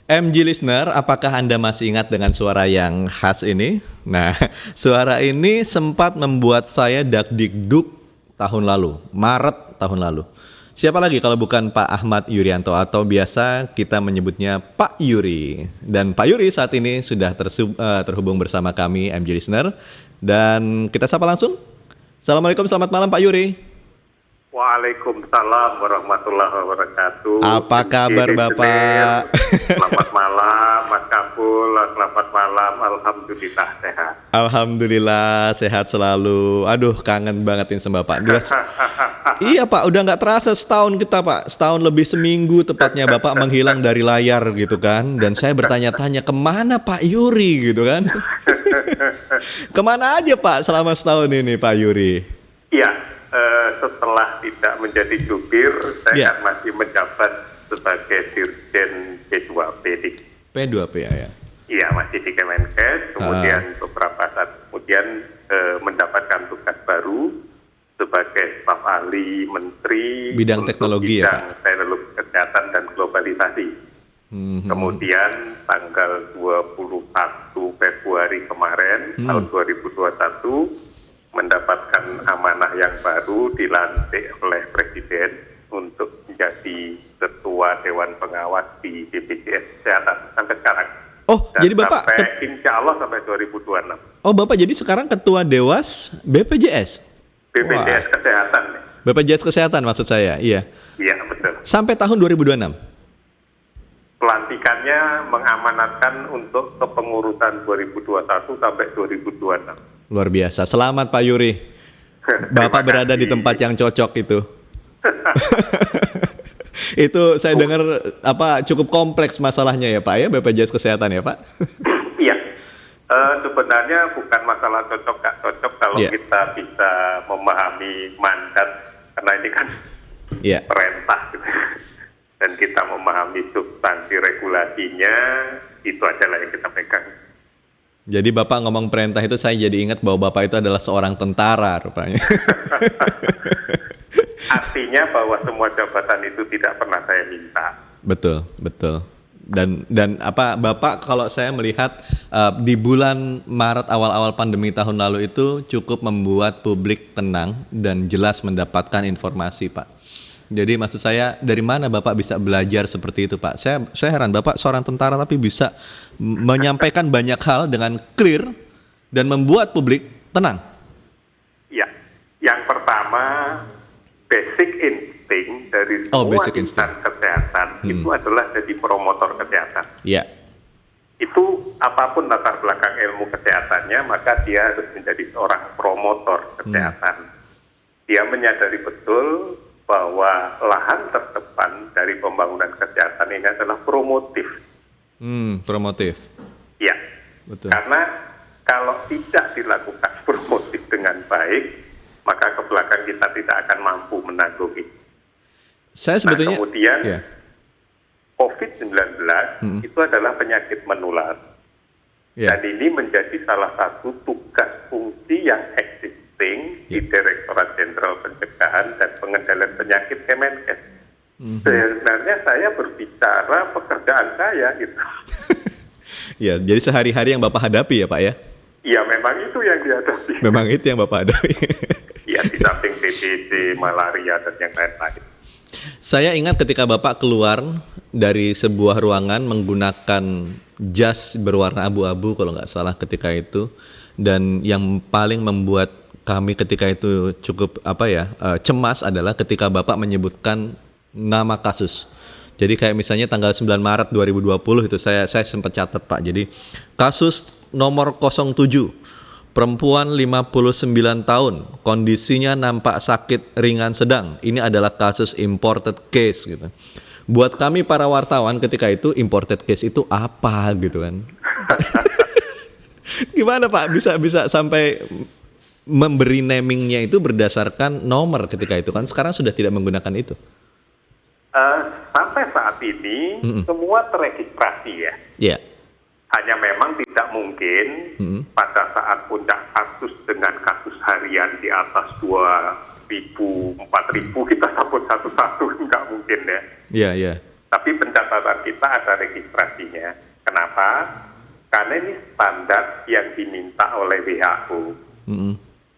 MG listener, apakah Anda masih ingat dengan suara yang khas ini? Nah, suara ini sempat membuat saya dakdikduk tahun lalu, Maret tahun lalu. Siapa lagi kalau bukan Pak Ahmad Yuryanto atau biasa kita menyebutnya Pak Yuri. Dan Pak Yuri saat ini sudah terhubung bersama kami MG listener. Dan kita sapa langsung. Assalamualaikum, selamat malam Pak Yuri. Waalaikumsalam warahmatullahi wabarakatuh. Apa kabar Bapak? Selamat malam Mas Kapul, selamat malam. Alhamdulillah sehat. Alhamdulillah sehat selalu. Aduh kangen banget ini sama Bapak. Iya Pak, udah nggak terasa setahun kita Pak. Setahun lebih seminggu tepatnya Bapak menghilang dari layar gitu kan. Dan saya bertanya-tanya kemana Pak Yuri gitu kan. Kemana aja Pak selama setahun ini Pak Yuri? Iya. Setelah tidak menjadi jubir, saya kan masih menjabat sebagai Dirjen P2P di P2P ya? Iya, masih di Kemenkes. Kemudian beberapa saat kemudian mendapatkan tugas baru sebagai staf ahli menteri bidang teknologi ya Pak? Bidang teknologi kesehatan dan globalisasi. Kemudian tanggal 21 Februari kemarin tahun 2021 mendapatkan amanah yang baru dilantik oleh Presiden untuk menjadi Ketua Dewan Pengawas di BPJS Kesehatan sampai sekarang. Oh, dan jadi Bapak insya Allah sampai 2026. Oh, Bapak jadi sekarang Ketua Dewas BPJS? BPJS Kesehatan. BPJS Kesehatan maksud saya, iya. Iya, betul. Sampai tahun 2026? Pelantikannya mengamanatkan untuk kepengurusan 2021 sampai 2026. Luar biasa. Selamat Pak Yuri. Bapak berada di tempat yang cocok itu. Itu saya dengar cukup kompleks masalahnya ya Pak ya, BPJS Kesehatan ya Pak? Iya. Sebenarnya bukan masalah cocok gak cocok kalau kita bisa memahami mandat, karena ini kan perintah gitu. Dan kita memahami substansi regulasinya, itu aja lah yang kita pegang. Jadi Bapak ngomong perintah itu saya jadi ingat bahwa Bapak itu adalah seorang tentara rupanya. Artinya bahwa semua jabatan itu tidak pernah saya minta. Betul, betul. Dan Bapak kalau saya melihat di bulan Maret awal-awal pandemi tahun lalu itu cukup membuat publik tenang dan jelas mendapatkan informasi Pak. Jadi maksud saya dari mana Bapak bisa belajar seperti itu Pak? Saya heran Bapak seorang tentara tapi bisa menyampaikan banyak hal dengan clear dan membuat publik tenang. Ya, yang pertama basic instinct dari semua insan kesehatan itu adalah jadi promotor kesehatan. Iya. Itu apapun latar belakang ilmu kesehatannya, maka dia harus menjadi seorang promotor kesehatan. Dia menyadari betul bahwa lahan terdepan dari pembangunan kesehatan ini adalah promotif. Promotif. Ya, betul. Karena kalau tidak dilakukan promotif dengan baik, maka ke belakang kita tidak akan mampu menangguhi. Saya sebetulnya. Kemudian COVID-19 itu adalah penyakit menular. Dan ini menjadi salah satu tugas fungsi yang existing di Direktorat Jenderal Pencegahan dan Pengendalian Penyakit Kemenkes. Sebenarnya saya berbicara pekerjaan saya gitu. Ya, jadi sehari-hari yang Bapak hadapi ya Pak ya? Iya, memang itu yang dihadapi. Memang itu yang Bapak hadapi. Iya, di samping TBC, malaria dan yang lain-lain. Saya ingat ketika Bapak keluar dari sebuah ruangan menggunakan jas berwarna abu-abu kalau nggak salah ketika itu, dan yang paling membuat kami ketika itu cukup cemas adalah ketika Bapak menyebutkan nama kasus. Jadi kayak misalnya tanggal 9 Maret 2020 itu saya sempat catat Pak. Jadi kasus nomor 07, perempuan 59 tahun, kondisinya nampak sakit ringan sedang. Ini adalah kasus imported case gitu. Buat kami para wartawan ketika itu imported case itu apa gitu kan. Gimana Pak bisa sampai memberi namingnya itu berdasarkan nomor ketika itu kan, sekarang sudah tidak menggunakan itu. Sampai saat ini semua terregistrasi ya. Iya. Hanya memang tidak mungkin pada saat puncak kasus dengan kasus harian di atas 2.000, 4.000 kita sabut satu-satu, nggak mungkin ya. Iya, iya. Tapi pencatatan kita ada registrasinya. Kenapa? Karena ini standar yang diminta oleh WHO.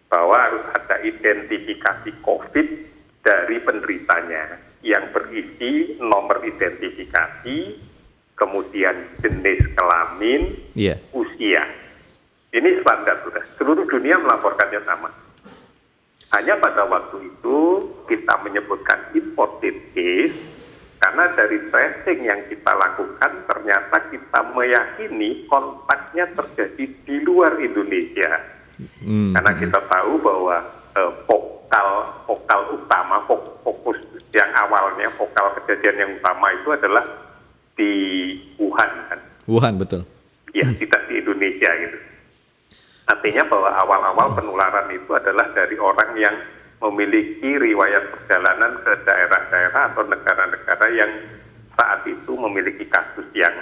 Bahwa harus ada identifikasi COVID dari penderitanya yang berisi nomor identifikasi, kemudian jenis kelamin, usia. Ini standar sudah. Seluruh dunia melaporkannya sama. Hanya pada waktu itu kita menyebutkan imported case karena dari tracing yang kita lakukan ternyata kita meyakini kontaknya terjadi di luar Indonesia. Karena kita tahu bahwa vokal utama, fokus yang awalnya, vokal kejadian yang utama itu adalah di Wuhan kan. Wuhan, betul. Ya, tidak di Indonesia gitu. Artinya bahwa awal-awal penularan itu adalah dari orang yang memiliki riwayat perjalanan ke daerah-daerah atau negara-negara yang saat itu memiliki kasus yang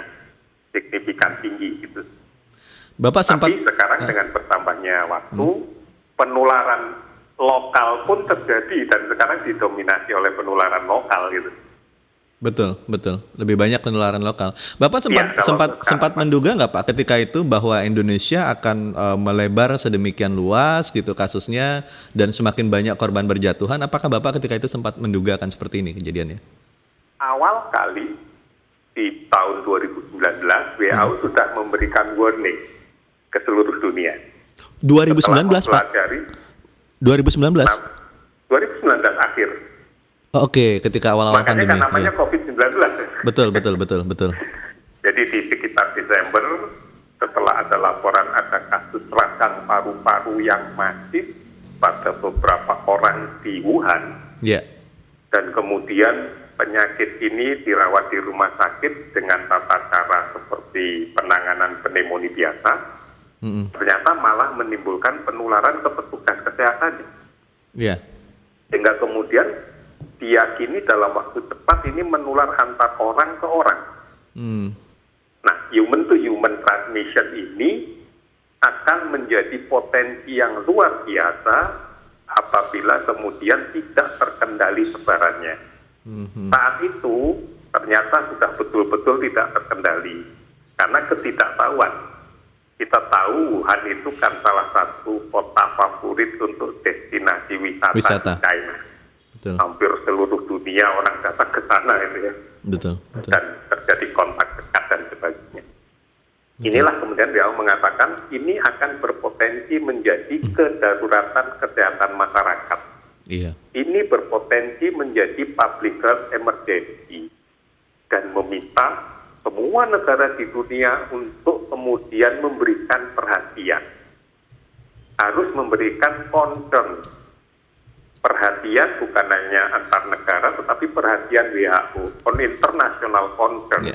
signifikan tinggi gitu. Tapi sekarang dengan bertambahnya waktu, penularan lokal pun terjadi dan sekarang didominasi oleh penularan lokal gitu. Betul. Lebih banyak penularan lokal. Bapak sempat menduga nggak Pak ketika itu bahwa Indonesia akan melebar sedemikian luas gitu kasusnya dan semakin banyak korban berjatuhan? Apakah Bapak ketika itu sempat menduga akan seperti ini kejadiannya? Awal kali di tahun 2019 WHO sudah memberikan warning ke seluruh dunia. 2019 Pak? 2019 akhir. Oke, ketika awal-awal pandemi. Makanya kan namanya COVID-19. Betul. Jadi di sekitar Desember, setelah ada laporan ada kasus radang paru-paru yang masif pada beberapa orang di Wuhan. Dan kemudian penyakit ini dirawat di rumah sakit dengan tata cara seperti penanganan pneumonia biasa. Ternyata malah menimbulkan penularan ke petugas kesehatan. Sehingga kemudian diyakini dalam waktu cepat ini menular antar orang ke orang. Nah, human to human transmission ini akan menjadi potensi yang luar biasa apabila kemudian tidak terkendali sebarannya. Saat itu ternyata sudah betul-betul tidak terkendali karena ketidaktahuan. Kita tahu Wuhan itu kan salah satu kota favorit untuk destinasi wisata. Di China. Hampir seluruh dunia orang datang ke sana itu ya. Betul. Dan terjadi kontak dekat dan sebagainya. Inilah kemudian WHO mengatakan ini akan berpotensi menjadi kedaruratan kesehatan masyarakat. Ini berpotensi menjadi public health emergency dan meminta semua negara di dunia untuk kemudian memberikan perhatian. Harus memberikan concern. Perhatian bukan hanya antar negara, tetapi perhatian WHO, international concern.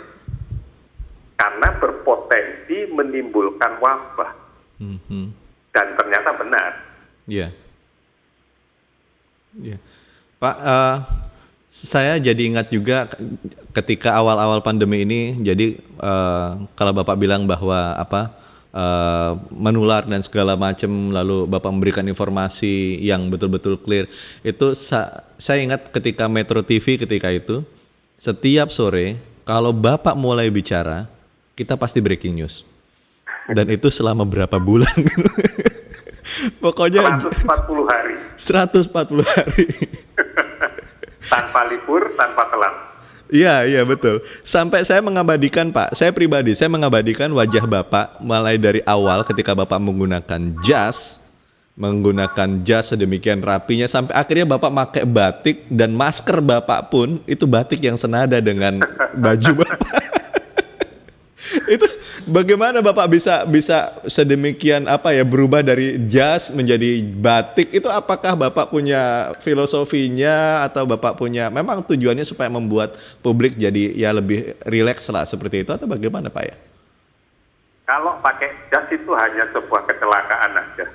Karena berpotensi menimbulkan wabah. Dan ternyata benar. Pak, saya jadi ingat juga ketika awal-awal pandemi ini, jadi kalau Bapak bilang bahwa menular dan segala macam, lalu Bapak memberikan informasi yang betul-betul clear. Itu saya ingat ketika Metro TV ketika itu, setiap sore kalau Bapak mulai bicara, kita pasti breaking news. Dan itu selama berapa bulan? Pokoknya 140 hari. 140 hari. Tanpa libur, tanpa telat. Iya betul. Sampai saya mengabadikan Pak, saya pribadi saya mengabadikan wajah Bapak mulai dari awal ketika Bapak menggunakan jas sedemikian rapinya sampai akhirnya Bapak pakai batik dan masker Bapak pun itu batik yang senada dengan baju Bapak. Itu bagaimana Bapak bisa sedemikian berubah dari jas menjadi batik? Itu apakah Bapak punya filosofinya atau Bapak punya memang tujuannya supaya membuat publik jadi ya lebih rileks lah seperti itu atau bagaimana Pak ya? Kalau pakai jas itu hanya sebuah kecelakaan aja.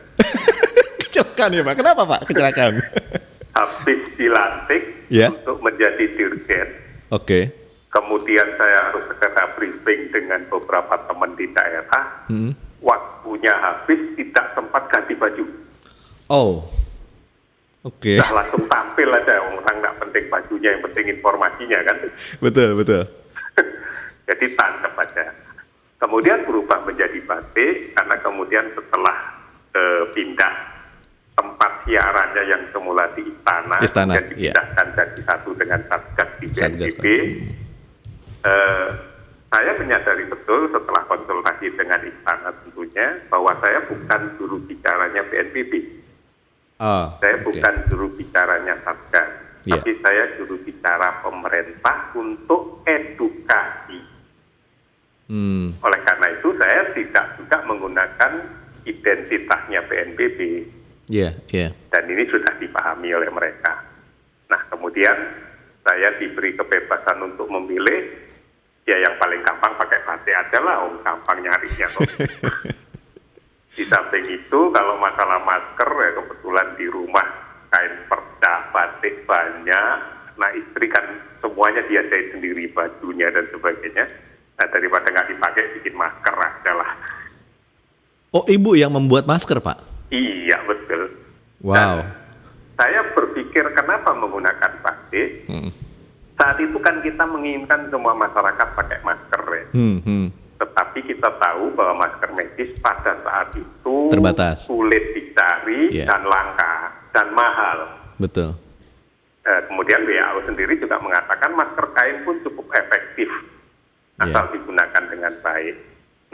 Kecelakaan ya Pak? Kenapa Pak kecelakaan? Habis dilantik untuk menjadi dirjen. Kemudian saya harus segera briefing dengan beberapa teman di daerah. Waktunya habis, tidak sempat ganti baju. Udah langsung tampil aja, orang nggak penting. penting bajunya, yang penting informasinya kan. Betul. Jadi tancap aja. Kemudian berubah menjadi batik karena kemudian setelah pindah tempat siarannya yang semula di istana dan dipindahkan jadi satu dengan Satgas di BNPB. Saya menyadari betul setelah konsultasi dengan istana tentunya bahwa saya bukan juru bicaranya BNPB. Saya bukan juru bicaranya Satgas, tapi saya juru bicara pemerintah untuk edukasi. Oleh karena itu saya tidak juga menggunakan identitasnya BNPB. Dan ini sudah dipahami oleh mereka. Nah, kemudian saya diberi kebebasan untuk memilih. Ya yang paling gampang pakai batik aja lah, gampang nyarinya kok. Di samping itu kalau masalah masker ya kebetulan di rumah kain perca batik banyak. Nah istri kan semuanya dia jahit sendiri bajunya dan sebagainya. Nah daripada nggak dipakai bikin masker aja lah. Oh ibu yang membuat masker Pak? Iya betul. Wow. Dan saya berpikir kenapa menggunakan batik? Saat itu kan kita menginginkan semua masyarakat pakai masker ya. Tetapi kita tahu bahwa masker medis pada saat itu terbatas, sulit dicari dan langka dan mahal. Betul. Kemudian WHO sendiri juga mengatakan masker kain pun cukup efektif asal digunakan dengan baik.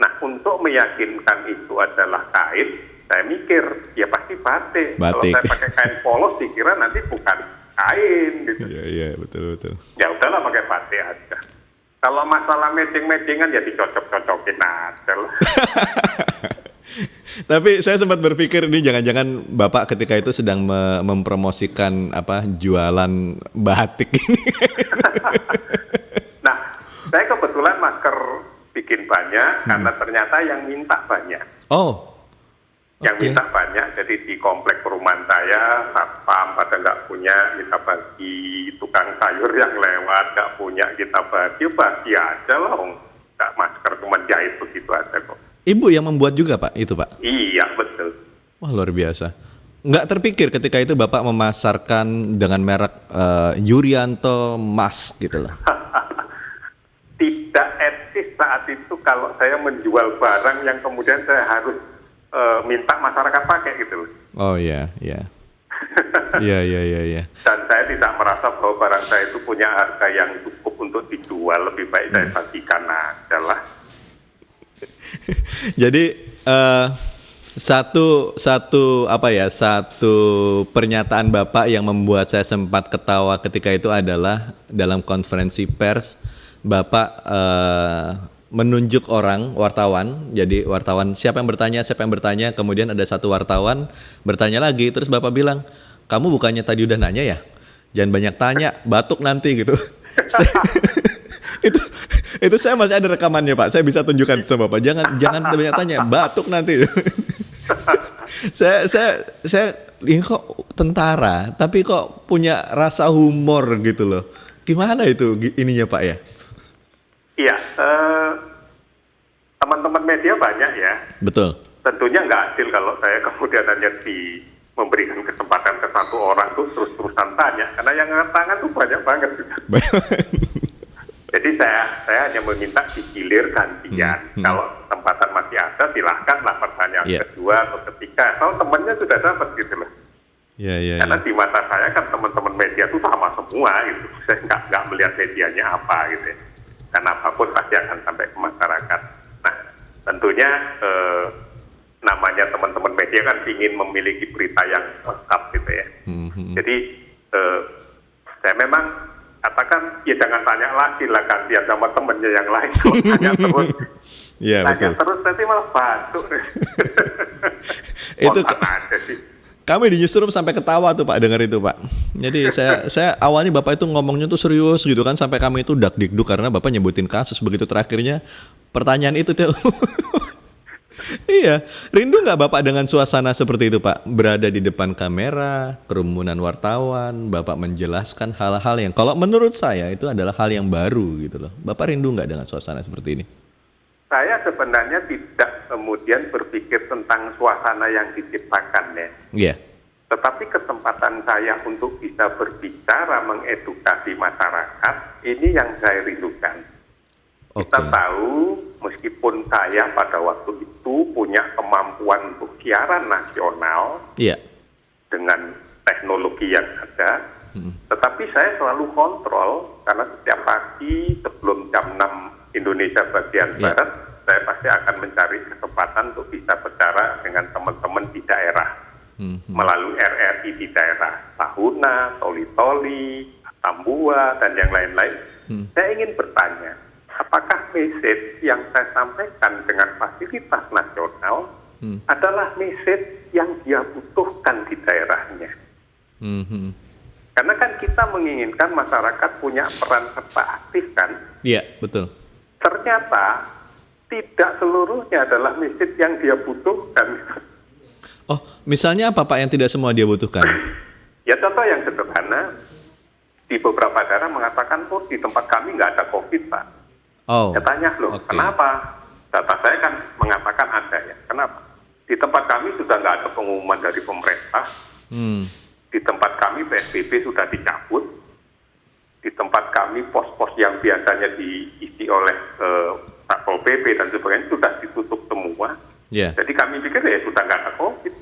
Nah untuk meyakinkan itu adalah kain, saya mikir ya pasti batik. Kalau saya pakai kain polos dikira nanti bukan kain gitu. Iya betul. Ya udahlah pakai batik aja. Kalau masalah matching-matchingan ya dicocok-cocokin aja lah. Tapi saya sempat berpikir ini jangan-jangan Bapak ketika itu sedang mempromosikan jualan batik ini. Nah, saya kebetulan masker bikin banyak karena ternyata yang minta banyak. Yang minta banyak, jadi di komplek perumahan saya, satpam pada nggak punya, kita bagi tukang sayur yang lewat, nggak punya, kita bagi aja lah, nggak masker, cuma jahit begitu aja kok. Ibu yang membuat juga Pak, itu Pak? Iya, betul. Wah luar biasa. Nggak terpikir ketika itu Bapak memasarkan dengan merek Yurianto Mas gitu loh? Tidak etis saat itu kalau saya menjual barang yang kemudian saya harus minta masyarakat pakai gitu. Oh iya. Iya. Dan saya tidak merasa bahwa barang saya itu punya harga yang cukup untuk dijual, lebih baik saya bagikan aja lah. Jadi satu pernyataan Bapak yang membuat saya sempat ketawa ketika itu adalah dalam konferensi pers Bapak menunjuk wartawan, jadi wartawan siapa yang bertanya, kemudian ada satu wartawan bertanya lagi, terus Bapak bilang, kamu bukannya tadi udah nanya ya? Jangan banyak tanya, batuk nanti gitu. itu saya masih ada rekamannya Pak, saya bisa tunjukkan sama Bapak, jangan banyak tanya, batuk nanti. saya ini kok tentara, tapi kok punya rasa humor gitu loh. Gimana itu ininya Pak ya? Iya, teman-teman media banyak ya. Betul. Tentunya nggak adil kalau saya kemudian hanya memberikan kesempatan ke satu orang tuh terus-terusan tanya, karena yang angkat tangan tuh banyak banget. Jadi saya hanya meminta digilir gantian. Kalau kesempatan masih ada, silahkanlah pertanyaan kedua atau ketiga. Kalau temannya sudah dapat gitu loh. Karena di mata saya kan teman-teman media itu sama semua gitu. Saya nggak melihat medianya apa gitu ya. Karena apapun pasti akan sampai ke masyarakat. Nah, tentunya namanya teman-teman media kan ingin memiliki berita yang lengkap gitu ya. Jadi saya memang katakan ya jangan tanya lagi lah, gantian sama temennya yang lain. Kalau tanya terus, terus nanti malah batuk. Itu kami di newsroom sampai ketawa tuh Pak dengar itu Pak. Jadi saya awalnya Bapak itu ngomongnya tuh serius gitu kan, sampai kami itu dak-dikduk karena Bapak nyebutin kasus, begitu terakhirnya pertanyaan itu tuh. Iya, rindu nggak Bapak dengan suasana seperti itu Pak? Berada di depan kamera, kerumunan wartawan, Bapak menjelaskan hal-hal yang kalau menurut saya itu adalah hal yang baru gitu loh. Bapak rindu nggak dengan suasana seperti ini? Saya sebenarnya tidak kemudian berpikir tentang suasana yang diciptakan ya. Iya. Tetapi kesempatan saya untuk bisa berbicara, mengedukasi masyarakat, ini yang saya rindukan. Kita tahu, meskipun saya pada waktu itu punya kemampuan untuk siaran nasional dengan teknologi yang ada, tetapi saya selalu kontrol, karena setiap pagi sebelum jam 6 Indonesia bagian Barat, saya pasti akan mencari kesempatan untuk bisa bicara dengan teman-teman di daerah. Melalui RRI di daerah Tahuna, Toli-Toli, Tambua, dan yang lain-lain. Saya ingin bertanya, apakah message yang saya sampaikan dengan fasilitas nasional adalah message yang dia butuhkan di daerahnya? Karena kan kita menginginkan masyarakat punya peran serta aktif kan? Iya, betul. Ternyata tidak seluruhnya adalah message yang dia butuhkan. Oh, misalnya apa Pak yang tidak semua dia butuhkan? Ya contoh yang sederhana, di beberapa daerah mengatakan, oh di tempat kami nggak ada COVID Pak. Saya tanya loh, kenapa? Data saya kan mengatakan ada ya, kenapa? Di tempat kami sudah nggak ada pengumuman dari pemerintah, di tempat kami PSBB sudah dicabut, di tempat kami pos-pos yang biasanya diisi oleh Satpol PP dan sebagainya sudah ditutup semua. Jadi kami pikir ya sudah nggak ada COVID.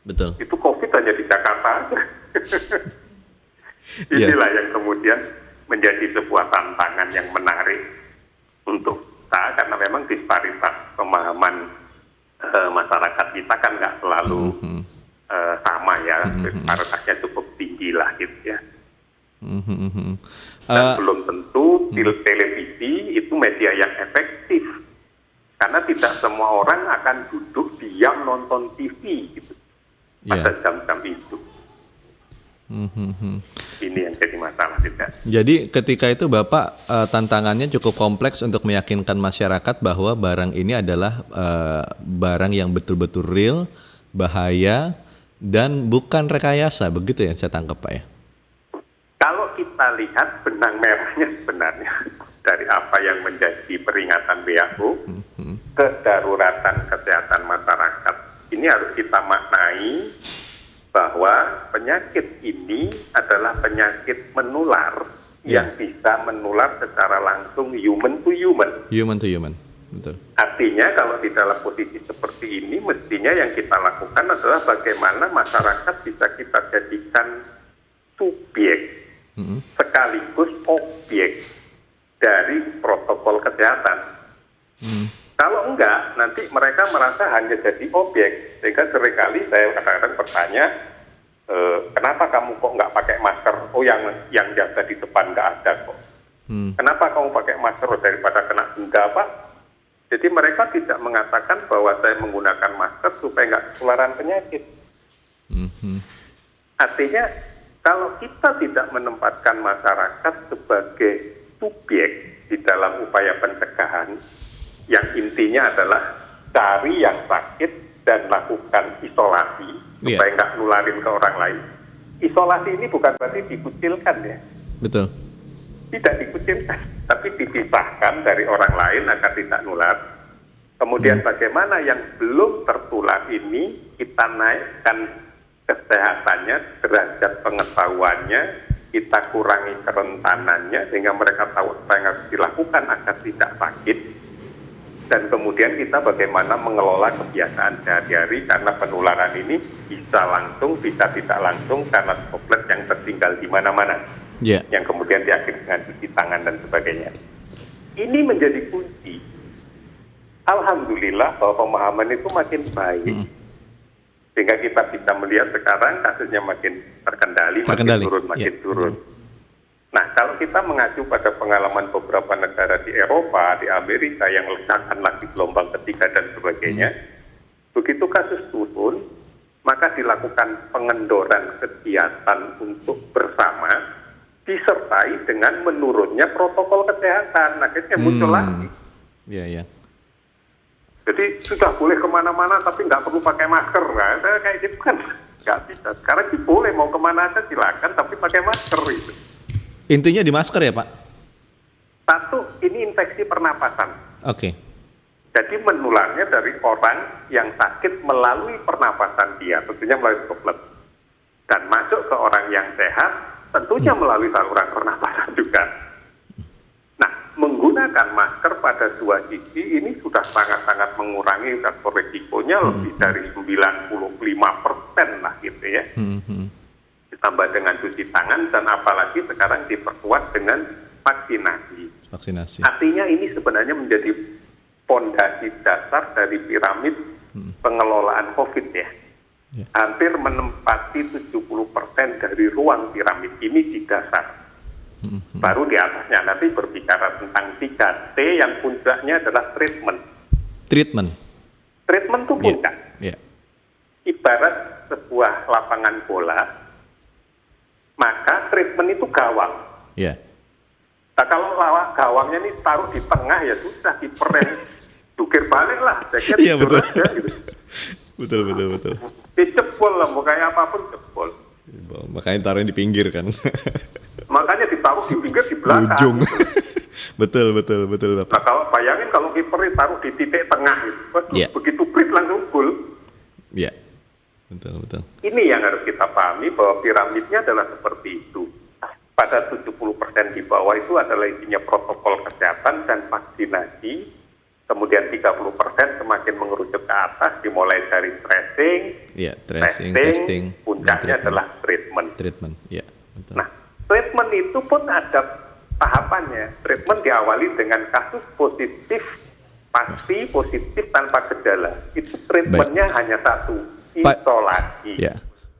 Betul. Itu COVID hanya di Jakarta aja. Inilah yang kemudian menjadi sebuah tantangan yang menarik untuk kita, karena memang disparitas pemahaman masyarakat kita kan nggak selalu sama ya, disparitasnya cukup tinggi lah gitu ya. Dan belum tentu televisi itu media yang efektif. Karena tidak semua orang akan duduk diam nonton TV gitu pada jam-jam itu. Ini yang jadi masalah tidak. Jadi ketika itu Bapak tantangannya cukup kompleks untuk meyakinkan masyarakat bahwa barang ini adalah barang yang betul-betul real, bahaya, dan bukan rekayasa, begitu yang saya tangkap Pak ya? Kalau kita lihat benang merahnya sebenarnya dari apa yang menjadi peringatan WHO, kedaruratan kesehatan masyarakat, ini harus kita maknai bahwa penyakit ini adalah penyakit menular yang bisa menular secara langsung human to human. Human to human, betul. Artinya kalau di dalam posisi seperti ini, mestinya yang kita lakukan adalah bagaimana masyarakat bisa kita jadikan subjek sekaligus objek dari protokol kesehatan. Kalau enggak, nanti mereka merasa hanya jadi objek. Sehingga seringkali saya kadang-kadang bertanya, kenapa kamu kok nggak pakai masker? Oh, yang jaga di depan nggak ada kok. Kenapa kamu pakai masker daripada kena denda, Pak? Jadi mereka tidak mengatakan bahwa saya menggunakan masker supaya nggak ketularan penyakit. Artinya, kalau kita tidak menempatkan masyarakat sebagai subjek di dalam upaya pencegahan, yang intinya adalah cari yang sakit dan lakukan isolasi supaya nggak nularin ke orang lain. Isolasi ini bukan berarti dikucilkan ya. Betul. Tidak dikucilkan, tapi dipisahkan dari orang lain agar tidak nular. Kemudian bagaimana yang belum tertular ini kita naikkan kesehatannya, derajat pengetahuannya, kita kurangi kerentanannya sehingga mereka tahu apa yang harus dilakukan agar tidak sakit. Dan kemudian kita bagaimana mengelola kebiasaan sehari-hari, karena penularan ini bisa langsung, bisa tidak langsung karena droplet yang tertinggal di mana-mana, yang kemudian diakhiri dengan cuci tangan dan sebagainya. Ini menjadi kunci. Alhamdulillah bahwa pemahaman itu makin baik, sehingga kita bisa melihat sekarang kasusnya makin terkendali. Makin turun. Nah, kalau kita mengacu pada pengalaman beberapa negara di Eropa, di Amerika yang ledakan lagi gelombang ketiga dan sebagainya, begitu kasus turun, maka dilakukan pengendoran kegiatan untuk bersama, disertai dengan menurunnya protokol kesehatan. Akhirnya muncul lagi. Jadi sudah boleh kemana-mana tapi nggak perlu pakai masker. Nah, kayak gitu kan nggak bisa. Sekarang sih boleh mau kemana aja silakan, tapi pakai masker itu. Intinya di masker ya Pak? Satu, ini infeksi pernapasan. Jadi menularnya dari orang yang sakit melalui pernapasan dia, tentunya melalui droplet. dan masuk ke orang yang sehat, tentunya melalui saluran pernapasan juga. Nah, menggunakan masker pada dua sisi ini sudah sangat-sangat mengurangi faktor resikonya lebih dari 95% lah gitu ya. Ditambah dengan cuci tangan dan apalagi sekarang diperkuat dengan vaksinasi. Artinya ini sebenarnya menjadi fondasi dasar dari piramid pengelolaan COVID ya. Hampir menempati 70% dari ruang piramid ini di dasar. Baru di atasnya nanti berbicara tentang 3T yang puncaknya adalah treatment. Treatment itu puncak. Ibarat sebuah lapangan bola, maka treatment itu gawang. Nah, kalau gawangnya ini taruh di tengah ya sudah diperem, dukir balik lah. Iya betul. Aja, gitu. betul. Dicepol lah, mau kayak apapun cepol. Makanya taruhnya di pinggir kan. Makanya ditaruh di pinggir di belakang. Ujung. betul Bapak. Nah, kalau bayangin kalau kiper taruh di titik tengah gitu, begitu brit langsung gol. Iya. Betul. Ini yang harus kita pahami bahwa piramidnya adalah seperti itu. Pada 70% di bawah itu adalah isinya protokol kesehatan dan vaksinasi. Kemudian 30% semakin mengerucut ke atas, dimulai dari tracing, testing, puncaknya adalah treatment. Betul. Nah, treatment itu pun ada tahapannya. Treatment diawali dengan kasus positif, pasti positif tanpa gejala. Itu treatmentnya hanya satu, isolasi.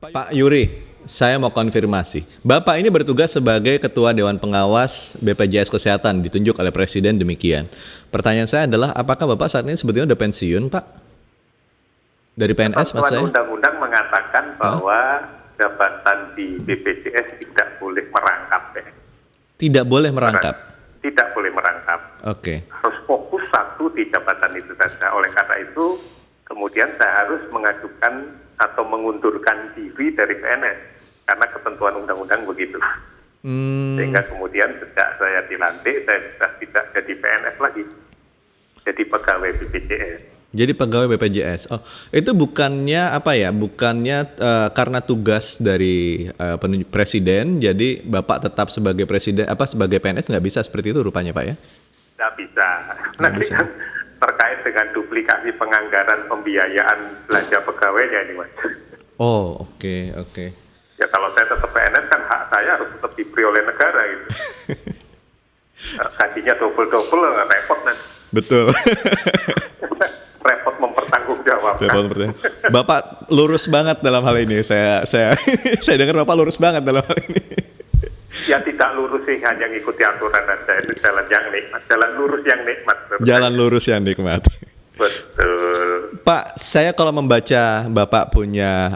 Pak Yuri, saya mau konfirmasi. Bapak ini bertugas sebagai Ketua Dewan Pengawas BPJS Kesehatan, ditunjuk oleh Presiden demikian. Pertanyaan saya adalah, apakah Bapak saat ini sebetulnya udah pensiun, Pak? Dari PNS, Mas saya? Undang-undang mengatakan bahwa jabatan di BPJS tidak boleh merangkap. Tidak boleh merangkap? Tidak boleh merangkap. Oke. Harus fokus satu di jabatan itu saja. Oleh karena itu, kemudian saya harus mengajukan atau mengundurkan diri dari PNS. Karena ketentuan undang-undang begitu. Sehingga kemudian sejak saya dilantik, saya sudah tidak jadi PNS lagi. Jadi pegawai BPJS. Jadi pegawai BPJS. Oh, itu bukannya apa ya? Bukannya karena tugas dari presiden, jadi Bapak tetap sebagai presiden, sebagai PNS nggak bisa seperti itu rupanya, Pak ya? Nggak bisa. Nanti kan terkait dengan duplikasi penganggaran pembiayaan belanja pegawainya ini, Mas. Oh, oke. Ya kalau saya tetap PNS kan hak saya harus tetap diberi oleh negara gitu. Gajinya double repot nanti. Betul. Repot mempertanggungjawabkan. Bapak lurus banget dalam hal ini. Saya dengar Bapak lurus banget dalam hal ini. Ya tidak lurus sih, hanya ngikuti aturan saja. Itu jalan yang nikmat, jalan lurus yang nikmat. Jalan lurus yang nikmat. Betul. Pak, saya kalau membaca Bapak punya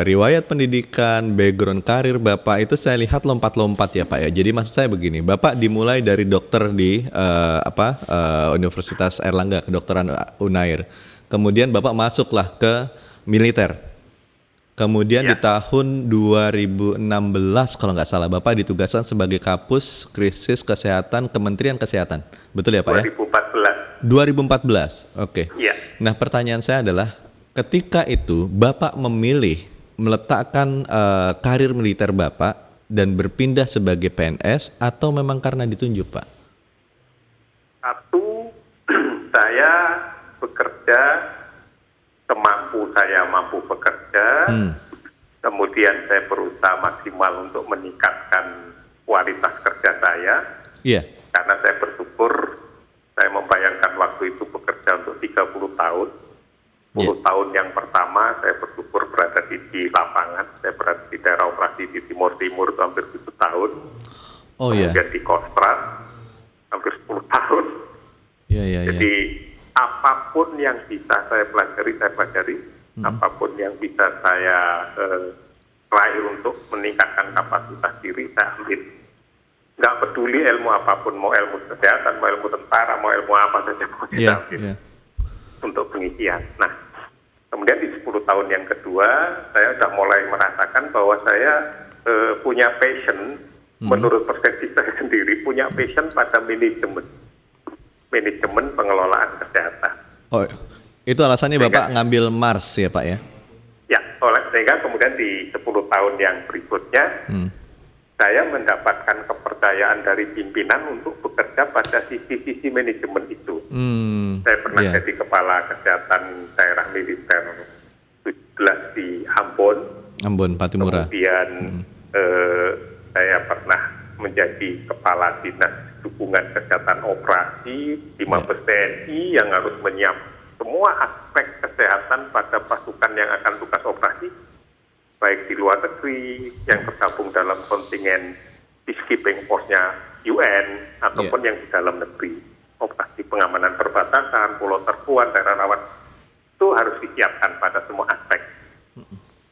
riwayat pendidikan, background karir Bapak itu saya lihat lompat-lompat ya Pak ya. Jadi maksud saya begini, Bapak dimulai dari dokter di Universitas Airlangga, kedokteran Unair. Kemudian Bapak masuklah ke militer. Kemudian di tahun 2016 kalau nggak salah Bapak ditugaskan sebagai Kapus Krisis Kesehatan Kementerian Kesehatan. Betul ya Pak 2014. 2014, oke. Iya. Nah pertanyaan saya adalah, ketika itu Bapak memilih meletakkan karir militer Bapak dan berpindah sebagai PNS atau memang karena ditunjuk Pak? Satu, saya bekerja semampu saya mampu bekerja, kemudian saya berusaha maksimal untuk meningkatkan kualitas kerja saya. Karena saya bersyukur, saya membayangkan waktu itu bekerja untuk 30 tahun. 10 tahun yang pertama saya bersyukur berada di lapangan, saya berada di daerah operasi di Timur itu hampir 7 tahun. Kemudian di Kostrad hampir 10 tahun. Jadi apapun yang bisa saya pelajari. Apapun yang bisa saya raih untuk meningkatkan kapasitas diri, saya ambil. Nggak peduli ilmu apapun, mau ilmu kesehatan, mau ilmu tentara, mau ilmu apa saja, mau kita ambil untuk pengisian. Nah, kemudian di 10 tahun yang kedua, saya sudah mulai merasakan bahwa saya punya passion, menurut persepsi saya sendiri, punya passion pada manajemen pengelolaan kesehatan. Oh, itu alasannya Bapak ngambil Mars ya Pak ya? Ya, sehingga kemudian di 10 tahun yang berikutnya saya mendapatkan kepercayaan dari pimpinan untuk bekerja pada sisi-sisi manajemen itu. Saya pernah jadi kepala kesehatan daerah militer 17 di Ambon, Patimura. Kemudian saya pernah menjadi kepala dinas dukungan kesehatan operasi di Mabes TNI yang harus menyiapkan semua aspek kesehatan pada pasukan yang akan tugas operasi, baik di luar negeri yang tergabung dalam kontingen peacekeeping force-nya UN ataupun yang di dalam negeri. Operasi pengamanan perbatasan, pulau terluar, daerah rawan, itu harus disiapkan pada semua aspek.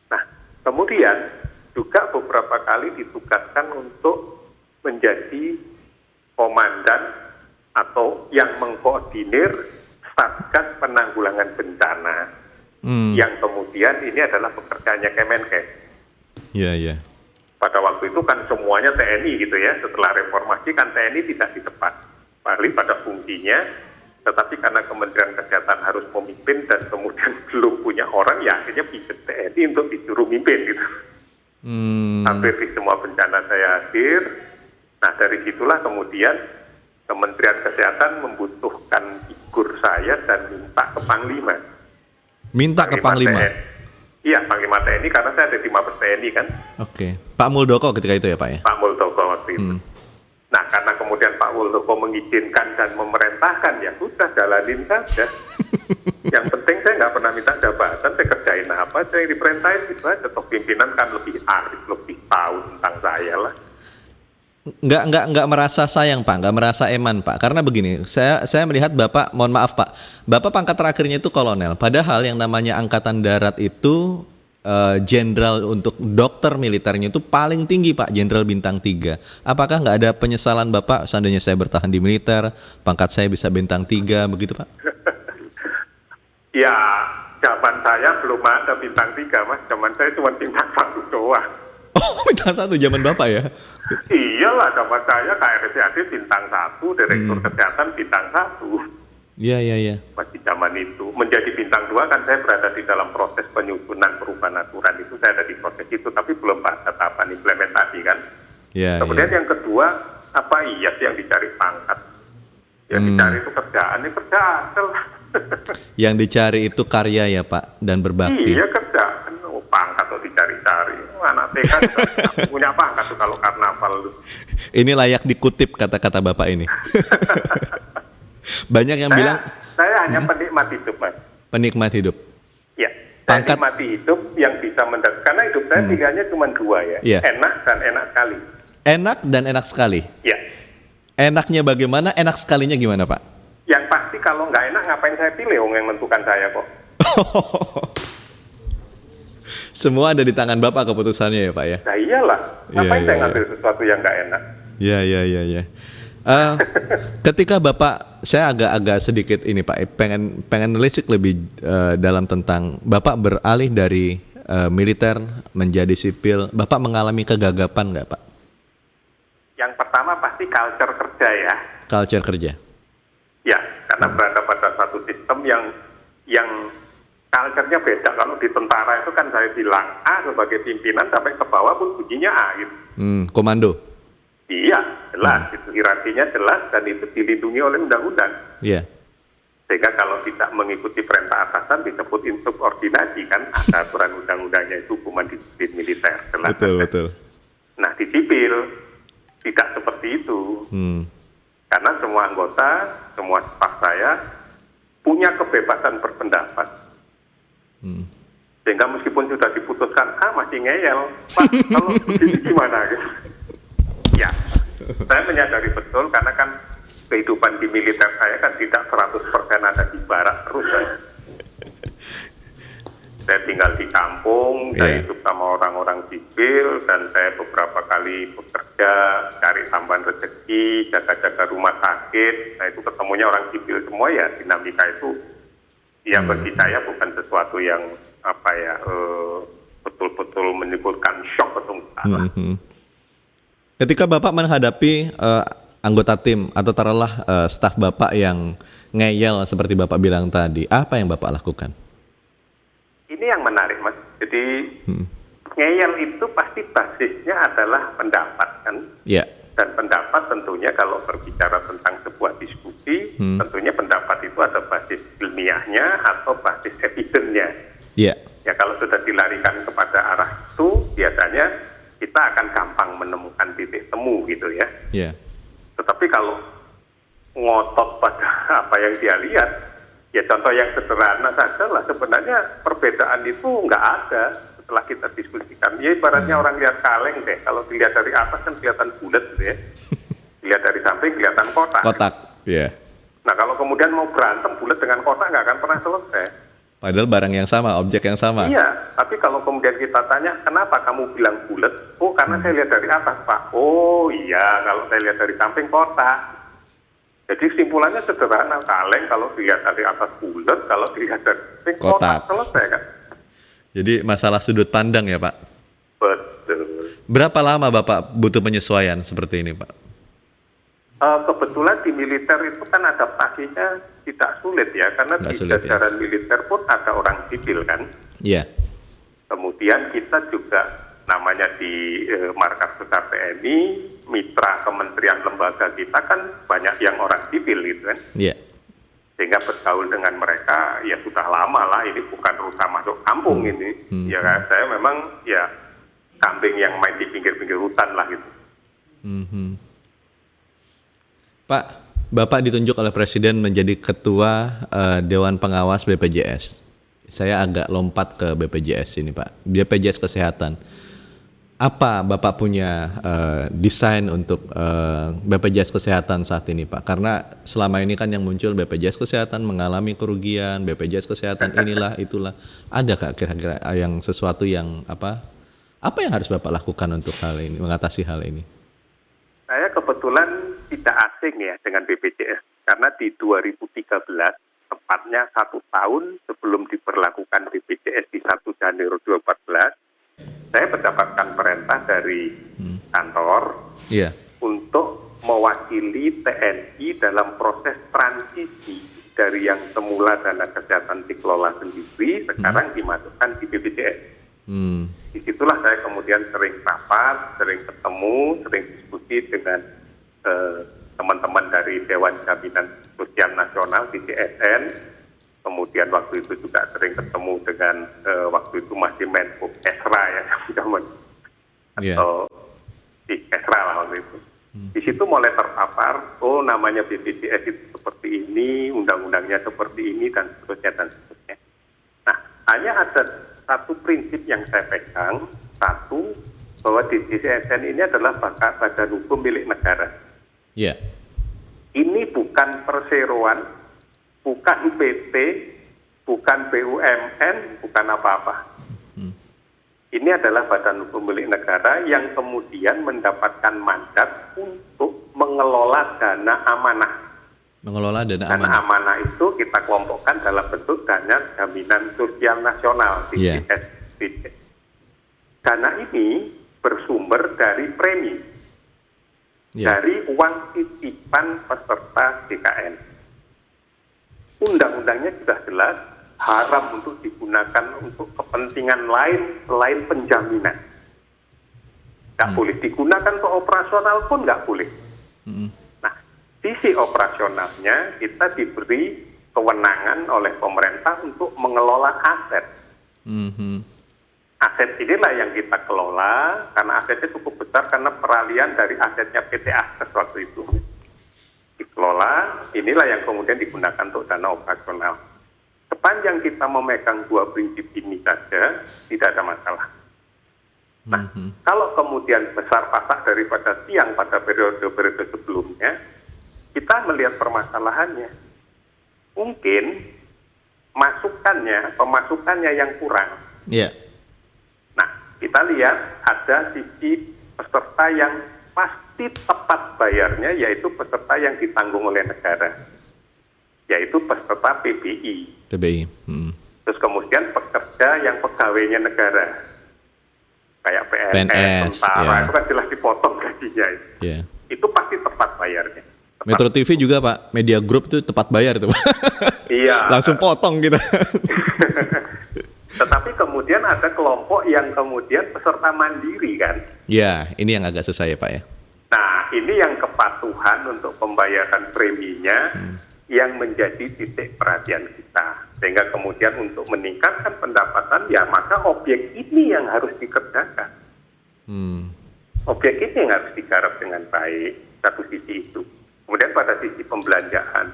Nah, kemudian juga beberapa kali ditugaskan untuk menjadi komandan atau yang mengkoordinir Satgas Penanggulangan Bencana, yang kemudian ini adalah pekerjaannya Kemenkes. Iya. Pada waktu itu kan semuanya TNI gitu ya, setelah reformasi kan TNI tidak ditepat balik pada fungsinya, tetapi karena Kementerian Kesehatan harus memimpin dan kemudian belum punya orang, ya akhirnya pijet TNI untuk disuruh mimpin gitu. Hampir di semua bencana saya hadir. Nah, dari situlah kemudian Kementerian Kesehatan membutuhkan figur saya dan minta ke Panglima. Minta ke Panglima? Iya, Panglima TNI, karena saya ada di Mabes TNI kan. Oke. Pak Muldoko ketika itu ya Pak ya? Pak Muldoko waktu itu. Nah, karena kemudian Pak Muldoko mengizinkan dan memerintahkan, ya sudah jalanin saja. Yang penting saya nggak pernah minta jabatan, saya kerjain apa, saya diperintahin gitu aja. Toh pimpinan kan lebih arif, lebih tahu tentang saya lah. Nggak merasa sayang Pak, nggak merasa eman Pak, karena begini, saya melihat Bapak, mohon maaf Pak, Bapak pangkat terakhirnya itu kolonel, padahal yang namanya angkatan darat itu jenderal untuk dokter militernya itu paling tinggi Pak, jenderal bintang 3. Apakah nggak ada penyesalan Bapak seandainya saya bertahan di militer, pangkat saya bisa bintang 3 begitu Pak? Ya, zaman saya belum ada bintang 3 Mas, zaman saya cuma bintang 1 doang. Oh, bintang 1 zaman Bapak ya? Iyalah, zaman saya KRSAD bintang 1, Direktur Kesehatan bintang 1. Iya. Masih zaman itu. Menjadi bintang 2 kan saya berada di dalam proses penyusunan perubahan aturan itu, saya ada di proses itu, tapi belum pada tahapan implementasi kan. Kemudian yang kedua, apa iya sih yang dicari pangkat? Yang dicari itu kerjaan lah. Yang dicari itu karya ya Pak, dan berbakti. Iya, kerjaan. Pangkat tuh dicari-cari. Anak TK punya pangkat tuh kalau karnaval. Ini layak dikutip kata-kata Bapak ini. Banyak yang bilang saya hanya penikmat hidup Mas. Penikmat hidup. Ya, pangkat menikmati hidup yang bisa karena hidup saya pilihannya cuma 2 ya. Enak dan enak sekali. Enak dan enak sekali. Ya. Enaknya bagaimana? Enak sekalinya gimana Pak? Yang pasti kalau nggak enak ngapain saya pilih, yang menentukan saya kok. Semua ada di tangan Bapak keputusannya ya Pak ya? Nah iyalah, ngapain saya ngambil sesuatu yang nggak enak? Iya. Ketika Bapak, saya agak sedikit ini Pak, pengen nelisik lebih dalam tentang Bapak beralih dari militer menjadi sipil, Bapak mengalami kegagapan nggak Pak? Yang pertama pasti culture kerja ya. Culture kerja? Ya, karena berada pada satu sistem yang culture-nya beda. Kalau di tentara itu kan saya bilang A sebagai pimpinan sampai ke bawah pun bunyinya A gitu. Komando? Iya, jelas. Itu hierarkinya jelas dan itu dilindungi oleh undang-undang. Iya. Sehingga kalau tidak mengikuti perintah atasan disebut insubordinasi kan. Ada aturan undang-undangnya itu hukuman disiplin militer. Jelas. Betul. Nah di sipil tidak seperti itu. Karena semua anggota, semua staf saya punya kebebasan berpendapat. Sehingga meskipun sudah diputuskan masih ngeyel, Pak kalau begini gimana gitu. Ya, saya menyadari betul karena kan kehidupan di militer saya kan tidak 100% ada di barak terus ya. Saya tinggal di kampung, saya hidup sama orang-orang sipil, dan saya beberapa kali bekerja, cari tambahan rezeki, jaga-jaga rumah sakit. Nah itu ketemunya orang sipil semua ya, dinamika itu ya bagi saya bukan sesuatu yang betul-betul menimbulkan shock atau enggak. Ketika Bapak menghadapi anggota tim atau taruhlah staf Bapak yang ngeyel seperti Bapak bilang tadi, apa yang Bapak lakukan? Ini yang menarik Mas. Jadi Jadi ngeyel itu pasti basisnya adalah pendapat kan. Iya. Dan pendapat tentunya kalau berbicara tentang sebuah diskusi, tentunya pendapat itu ada basis ilmiahnya atau basis evidence-nya. Iya. Ya kalau sudah dilarikan kepada arah itu, biasanya kita akan gampang menemukan titik temu gitu ya. Iya. Tetapi kalau ngotot pada apa yang dia lihat, ya contoh yang sederhana saja lah, sebenarnya perbedaan itu nggak ada. Setelah kita diskusikan, ya ibaratnya orang lihat kaleng deh, kalau dilihat dari atas kan kelihatan bulat gitu ya, dilihat dari samping kelihatan kotak. Kotak, iya. Nah kalau kemudian mau berantem bulat dengan kotak nggak akan pernah selesai. Padahal barang yang sama, objek yang sama. Iya, tapi kalau kemudian kita tanya, kenapa kamu bilang bulat? Oh karena saya lihat dari atas Pak. Oh iya, kalau saya lihat dari samping kotak. Jadi simpulannya sederhana, kaleng kalau dilihat dari atas bulat, kalau dilihat dari samping kotak, selesai kan. Jadi masalah sudut pandang ya Pak? Betul. Berapa lama Bapak butuh penyesuaian seperti ini Pak? Kebetulan di militer itu kan adaptasinya tidak sulit ya, karena di jajaran militer pun ada orang sipil kan. Iya. Kemudian kita juga namanya di Markas Besar TNI, mitra kementerian lembaga kita kan banyak yang orang sipil gitu kan. Iya. Sehingga bergaul dengan mereka ya sudah lama lah, ini bukan urusan masuk kampung ini. Ya kan, saya memang ya kambing yang main di pinggir-pinggir hutan lah gitu. Pak, Bapak ditunjuk oleh Presiden menjadi Ketua Dewan Pengawas BPJS. Saya agak lompat ke BPJS ini Pak, BPJS Kesehatan. Apa Bapak punya desain untuk BPJS Kesehatan saat ini Pak? Karena selama ini kan yang muncul BPJS Kesehatan mengalami kerugian, BPJS Kesehatan inilah itulah. Ada Kak kira-kira yang sesuatu yang apa yang harus Bapak lakukan untuk hal ini, mengatasi hal ini? Saya kebetulan tidak asing ya dengan BPJS. Karena di 2013, tepatnya 1 tahun sebelum diberlakukan BPJS di 1 Januari 2014, saya mendapatkan perintah dari kantor untuk mewakili TNI dalam proses transisi dari yang semula dana kesehatan dikelola sendiri, sekarang dimasukkan di BPJS. Disitulah saya kemudian sering rapat, sering ketemu, sering diskusi dengan teman-teman dari Dewan Jaminan Sosial Nasional di DSN. Kemudian waktu itu juga sering ketemu dengan waktu itu masih Menko Esra ya, atau di Esra lah waktu itu. Di situ mulai terpapar, oh namanya BPJS itu seperti ini, undang-undangnya seperti ini dan seterusnya. Nah, hanya ada satu prinsip yang saya pegang, satu bahwa DJSN ini adalah badan hukum milik negara. Iya. Ini bukan perseroan, bukan PT, bukan BUMN, bukan apa-apa. Ini adalah badan hukum milik negara yang kemudian mendapatkan mandat untuk mengelola dana amanah. Mengelola dana amanah. Dana amanah itu kita kelompokkan dalam bentuk dana jaminan sosial nasional, DJS. Dana ini bersumber dari premi, dari uang titipan peserta JKN. Undang-undangnya sudah jelas, haram untuk digunakan untuk kepentingan lain selain penjaminan. Nggak boleh digunakan untuk operasional pun nggak boleh. Nah, sisi operasionalnya kita diberi kewenangan oleh pemerintah untuk mengelola aset. Aset inilah yang kita kelola, karena asetnya cukup besar karena peralihan dari asetnya PT Ases waktu itu. Dikelola, inilah yang kemudian digunakan untuk dana operasional. Sepanjang kita memegang dua prinsip ini saja, tidak ada masalah. Nah, kalau kemudian besar pasak daripada tiang pada periode-periode sebelumnya, kita melihat permasalahannya. Mungkin pemasukannya yang kurang. Nah, kita lihat ada sisi peserta yang pasti tepat bayarnya, yaitu peserta yang ditanggung oleh negara, yaitu peserta PBI. Terus kemudian pekerja yang pegawainya negara, kayak PNS, tentara, itu kan jelas dipotong gajinya. Itu pasti tepat bayarnya. Metro TV juga Pak, Media Group itu tepat bayar tuh Pak. Iya. Langsung potong gitu. Tetapi kemudian kemudian ada kelompok yang kemudian peserta mandiri kan. Ya, ini yang agak susah ya Pak ya. Nah, ini yang kepatuhan untuk pembayaran preminya yang menjadi titik perhatian kita. Sehingga kemudian untuk meningkatkan pendapatan, ya maka objek ini yang harus dikerjakan. Objek ini yang harus digarap dengan baik, satu sisi itu. Kemudian pada sisi pembelanjaan.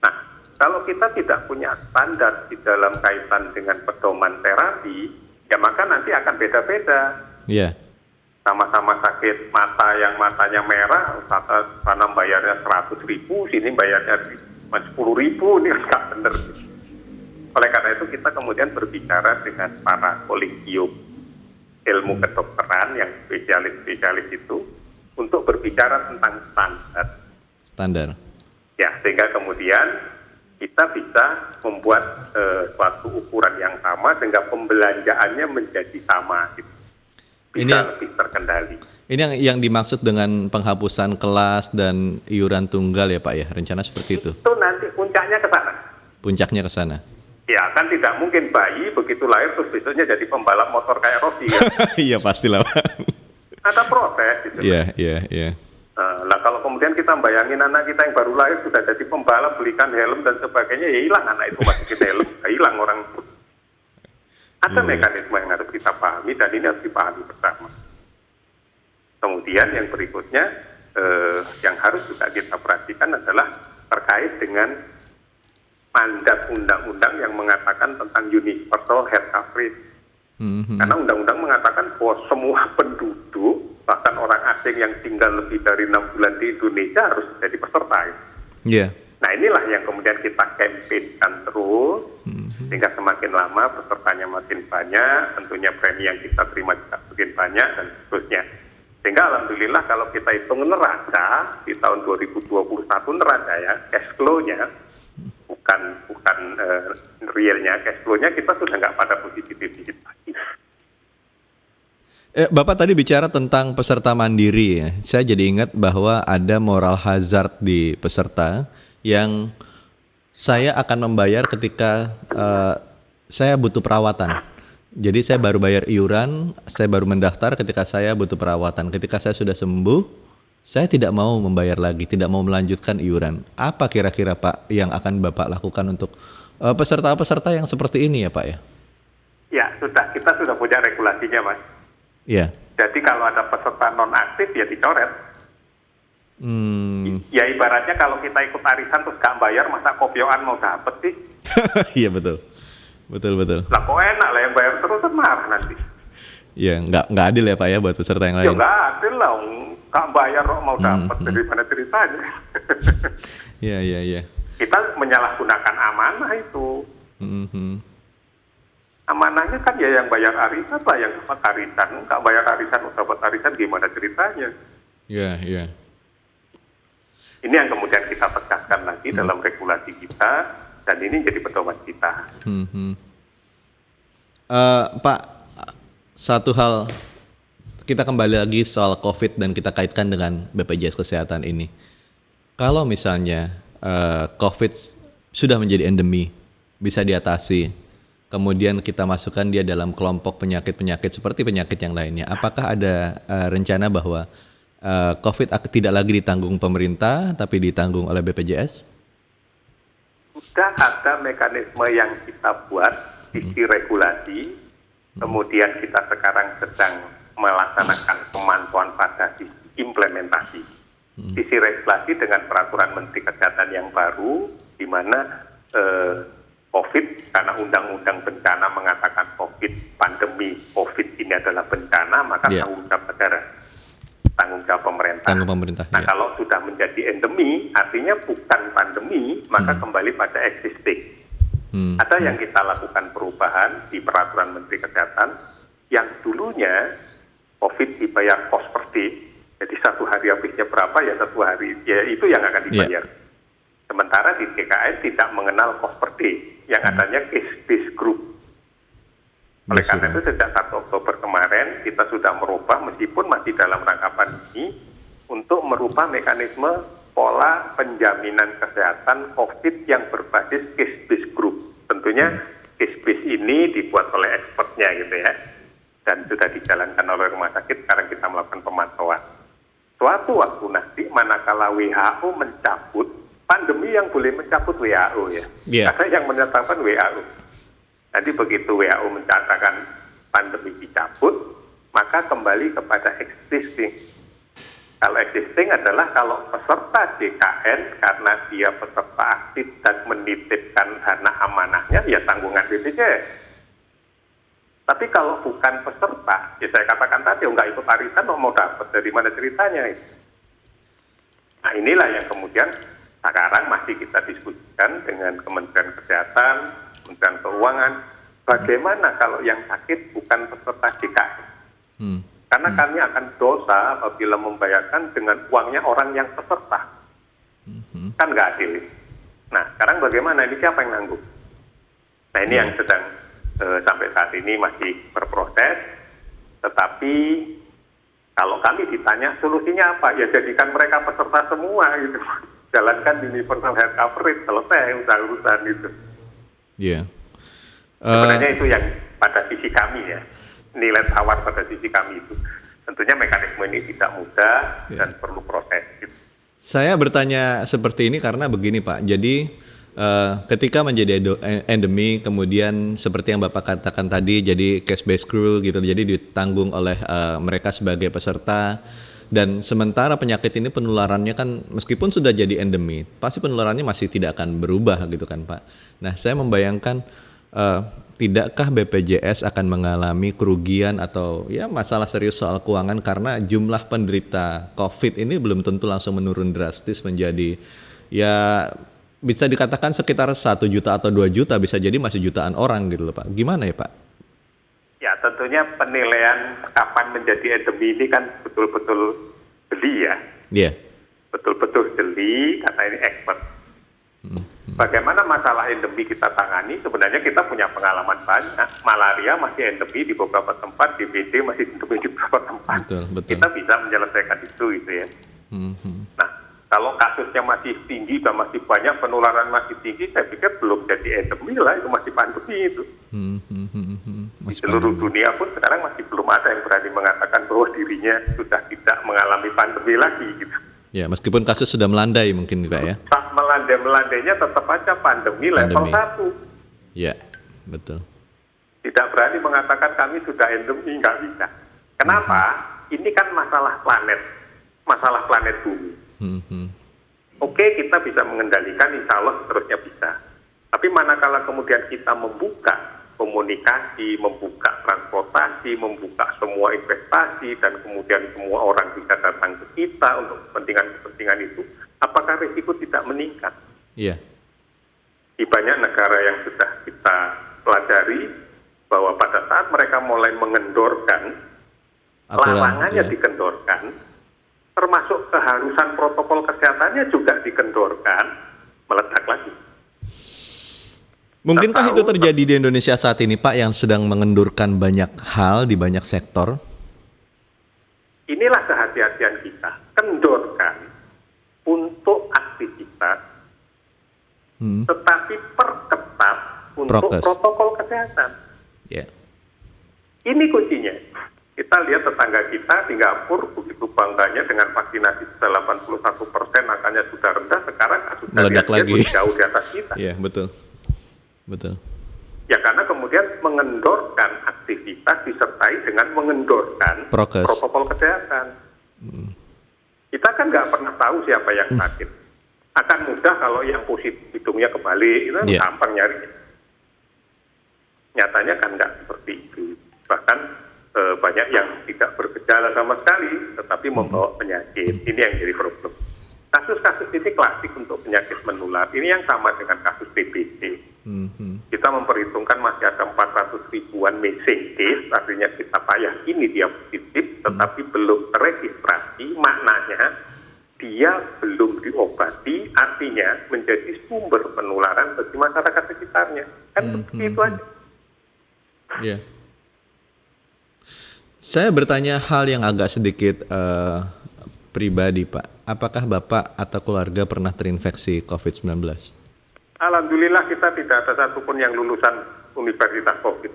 Nah, kalau kita tidak punya standar di dalam kaitan dengan pedoman terapi, ya maka nanti akan beda-beda. Iya. Sama-sama sakit mata, yang matanya merah, sana bayarnya 100.000, sini bayarnya 10.000, ini nggak benar. Oleh karena itu kita kemudian berbicara dengan para kolegium ilmu kedokteran yang spesialis-spesialis itu untuk berbicara tentang standar. Ya, sehingga kemudian kita bisa membuat suatu ukuran yang sama sehingga pembelanjaannya menjadi sama, gitu. Bisa lebih terkendali. Ini yang dimaksud dengan penghapusan kelas dan iuran tunggal ya Pak ya, rencana seperti itu? Itu nanti puncaknya ke sana. Puncaknya ke sana? Ya kan tidak mungkin bayi begitu lahir terus besoknya jadi pembalap motor kayak Rossi ya. Iya pastilah Pak. Ada proses gitu. Iya. Nah kalau kemudian kita bayangin anak kita yang baru lahir sudah jadi pembalap, belikan helm dan sebagainya, ya hilang anak itu masukin helm, hilang orang itu. Ada mekanisme yang harus kita pahami dan ini harus dipahami bersama. Kemudian yang berikutnya yang harus juga kita perhatikan adalah terkait dengan mandat undang-undang yang mengatakan tentang universal health coverage. Karena undang-undang mengatakan bahwa semua penduduk, bahkan orang asing yang tinggal lebih dari 6 bulan di Indonesia harus jadi peserta. Iya. Nah inilah yang kemudian kita campaignkan terus, sehingga semakin lama pesertanya makin banyak, tentunya premi yang kita terima juga makin banyak, dan seterusnya. Sehingga alhamdulillah kalau kita hitung neraca, di tahun 2021 neraca ya, cash flow-nya, bukan realnya, cash flow-nya kita sudah nggak pada posisi defisit lagi. Bapak tadi bicara tentang peserta mandiri ya. Saya jadi ingat bahwa ada moral hazard di peserta yang saya akan membayar ketika saya butuh perawatan. Jadi saya baru bayar iuran, saya baru mendaftar ketika saya butuh perawatan. Ketika saya sudah sembuh, saya tidak mau membayar lagi, tidak mau melanjutkan iuran. Apa kira-kira Pak yang akan Bapak lakukan untuk peserta-peserta yang seperti ini ya Pak ya? Ya, kita sudah punya regulasinya Mas. Iya. Jadi kalau ada peserta non-aktif ya dicoret. Ya ibaratnya kalau kita ikut arisan terus gak bayar, masa kopioan mau dapet sih? Iya betul. Lah kok enak lah yang bayar terus kan marah nanti. Ya nggak adil ya Pak ya buat peserta yang lain. Ya nggak adil lah, gak bayar kok mau dapet dari mana ceritanya. Iya. Kita menyalahgunakan amanah itu. Amanahnya kan ya yang bayar arisan lah, yang dapat arisan. Nggak bayar arisan, dapat arisan gimana ceritanya? Iya. Ini yang kemudian kita tegaskan lagi dalam regulasi kita, dan ini jadi pedoman kita. Pak, satu hal, kita kembali lagi soal COVID dan kita kaitkan dengan BPJS Kesehatan ini. Kalau misalnya COVID sudah menjadi endemi, bisa diatasi, kemudian kita masukkan dia dalam kelompok penyakit-penyakit seperti penyakit yang lainnya, apakah ada rencana bahwa COVID tidak lagi ditanggung pemerintah, tapi ditanggung oleh BPJS? Sudah ada mekanisme yang kita buat, sisi regulasi, kemudian kita sekarang sedang melaksanakan pemantauan pada sisi implementasi. Sisi regulasi dengan peraturan Menteri Kesehatan yang baru, di mana COVID, karena undang-undang bencana mengatakan pandemi COVID ini adalah bencana, maka tanggung jawab negara, tanggung jawab pemerintah. Nah kalau sudah menjadi endemi, artinya bukan pandemi, maka kembali pada existing. Ada yang kita lakukan perubahan di peraturan Menteri Kesehatan, yang dulunya COVID dibayar cost per day, jadi satu hari habisnya berapa ya satu hari, ya itu yang akan dibayar. Sementara di DKN tidak mengenal cost per day, yang adanya case-based group. Oleh karena itu sejak 1 Oktober kemarin kita sudah merubah, meskipun masih dalam rangka pandemi, untuk merubah mekanisme pola penjaminan kesehatan COVID yang berbasis case-based group. Tentunya case-base ini dibuat oleh expertnya gitu ya, dan sudah dijalankan oleh rumah sakit. Sekarang kita melakukan pemantauan. Suatu waktu nanti manakala WHO mencabut pandemi, yang boleh mencabut WHO ya, karena yang menetapkan WHO. Nanti begitu WHO menyatakan pandemi dicabut, maka kembali kepada existing. Kalau existing adalah kalau peserta JKN karena dia peserta aktif dan menitipkan dana amanahnya, ya tanggungan BPJS. Tapi kalau bukan peserta, ya saya katakan tadi, nggak ikut arisan, mau dapat dari mana ceritanya itu. Nah inilah yang kemudian sekarang masih kita diskusikan dengan Kementerian Kesehatan, Kementerian Keuangan, bagaimana kalau yang sakit bukan peserta JKN. Karena kami akan dosa apabila membayarkan dengan uangnya orang yang peserta. Kan nggak adil. Nah, sekarang bagaimana? Ini siapa yang nanggung? Nah, ini yang sedang sampai saat ini masih berproses. Tetapi kalau kami ditanya solusinya apa? Ya jadikan mereka peserta semua gitu. Jalankan universal health coverage, selesai urusan itu. Iya. Sebenarnya itu yang pada sisi kami ya. Nilai tawar pada sisi kami itu. Tentunya mekanisme ini tidak mudah dan perlu proses. Gitu. Saya bertanya seperti ini karena begini Pak. Jadi ketika menjadi endemi, kemudian seperti yang Bapak katakan tadi, jadi case based rule gitu, jadi ditanggung oleh mereka sebagai peserta. Dan sementara penyakit ini penularannya kan meskipun sudah jadi endemi, pasti penularannya masih tidak akan berubah gitu kan Pak. Nah, saya membayangkan tidakkah BPJS akan mengalami kerugian atau ya masalah serius soal keuangan karena jumlah penderita COVID ini belum tentu langsung menurun drastis menjadi ya bisa dikatakan sekitar 1 juta atau 2 juta, bisa jadi masih jutaan orang gitu loh Pak. Gimana ya Pak? Ya tentunya penilaian kapan menjadi endemi ini kan betul-betul jeli ya. Iya. Betul-betul jeli karena ini expert. Bagaimana masalah endemi kita tangani? Sebenarnya kita punya pengalaman banyak. Malaria masih endemi di beberapa tempat, DBD masih endemi di beberapa tempat. Betul. Kita bisa menyelesaikan itu gitu ya. Nah, kalau kasusnya masih tinggi dan masih banyak, penularan masih tinggi, saya pikir belum jadi endemi lah, itu masih pandemi itu. Di seluruh dunia pun sekarang masih belum ada yang berani mengatakan bahwa dirinya sudah tidak mengalami pandemi lagi gitu. Ya, meskipun kasus sudah melandai mungkin Pak ya. Melandainya tetap aja pandemi level 1. Ya, betul. Tidak berani mengatakan kami sudah endemi, nggak bisa. Kenapa? Ini kan masalah planet bumi. Oke, kita bisa mengendalikan, insya Allah seterusnya bisa. Tapi manakala kemudian kita membuka komunikasi, membuka transportasi, membuka semua investasi, dan kemudian semua orang bisa datang ke kita untuk kepentingan itu, apakah risiko tidak meningkat? Iya. Di banyak negara yang sudah kita pelajari, bahwa pada saat mereka mulai mengendorkan, larangannya dikendorkan, termasuk keharusan protokol kesehatannya juga dikendorkan, meledak lagi. Mungkinkah itu terjadi di Indonesia saat ini Pak, yang sedang mengendurkan banyak hal di banyak sektor? Inilah kehati-hatian kita, kendorkan untuk aktivitas, tetapi perketat untuk protokol kesehatan. Yeah. Ini kuncinya. Kita lihat tetangga kita, Singapura, begitu bangganya dengan vaksinasi 81%, angkanya sudah rendah, sekarang kasus hariannya jauh di atas kita. Iya, betul. Betul. Ya karena kemudian mengendorkan aktivitas disertai dengan mengendorkan protokol kesehatan. Kita kan nggak pernah tahu siapa yang sakit. Akan mudah kalau yang positif hidungnya kebalik, itu gampang nyarinya. Nyatanya kan nggak seperti itu. Bahkan banyak yang tidak bergejala sama sekali, tetapi membawa penyakit. Ini yang jadi problem. Kasus-kasus ini klasik untuk penyakit menular. Ini yang sama dengan kasus TBC. Kita memperhitungkan masih ada 400 ribuan missing case, artinya kita yakini dia positif, tetapi belum terregistrasi, maknanya dia belum diobati, artinya menjadi sumber penularan bagi masyarakat sekitarnya. Kan seperti itu aja. Yeah. Saya bertanya hal yang agak sedikit pribadi Pak. Apakah Bapak atau keluarga pernah terinfeksi COVID-19? Alhamdulillah kita tidak ada satupun yang lulusan Universitas COVID.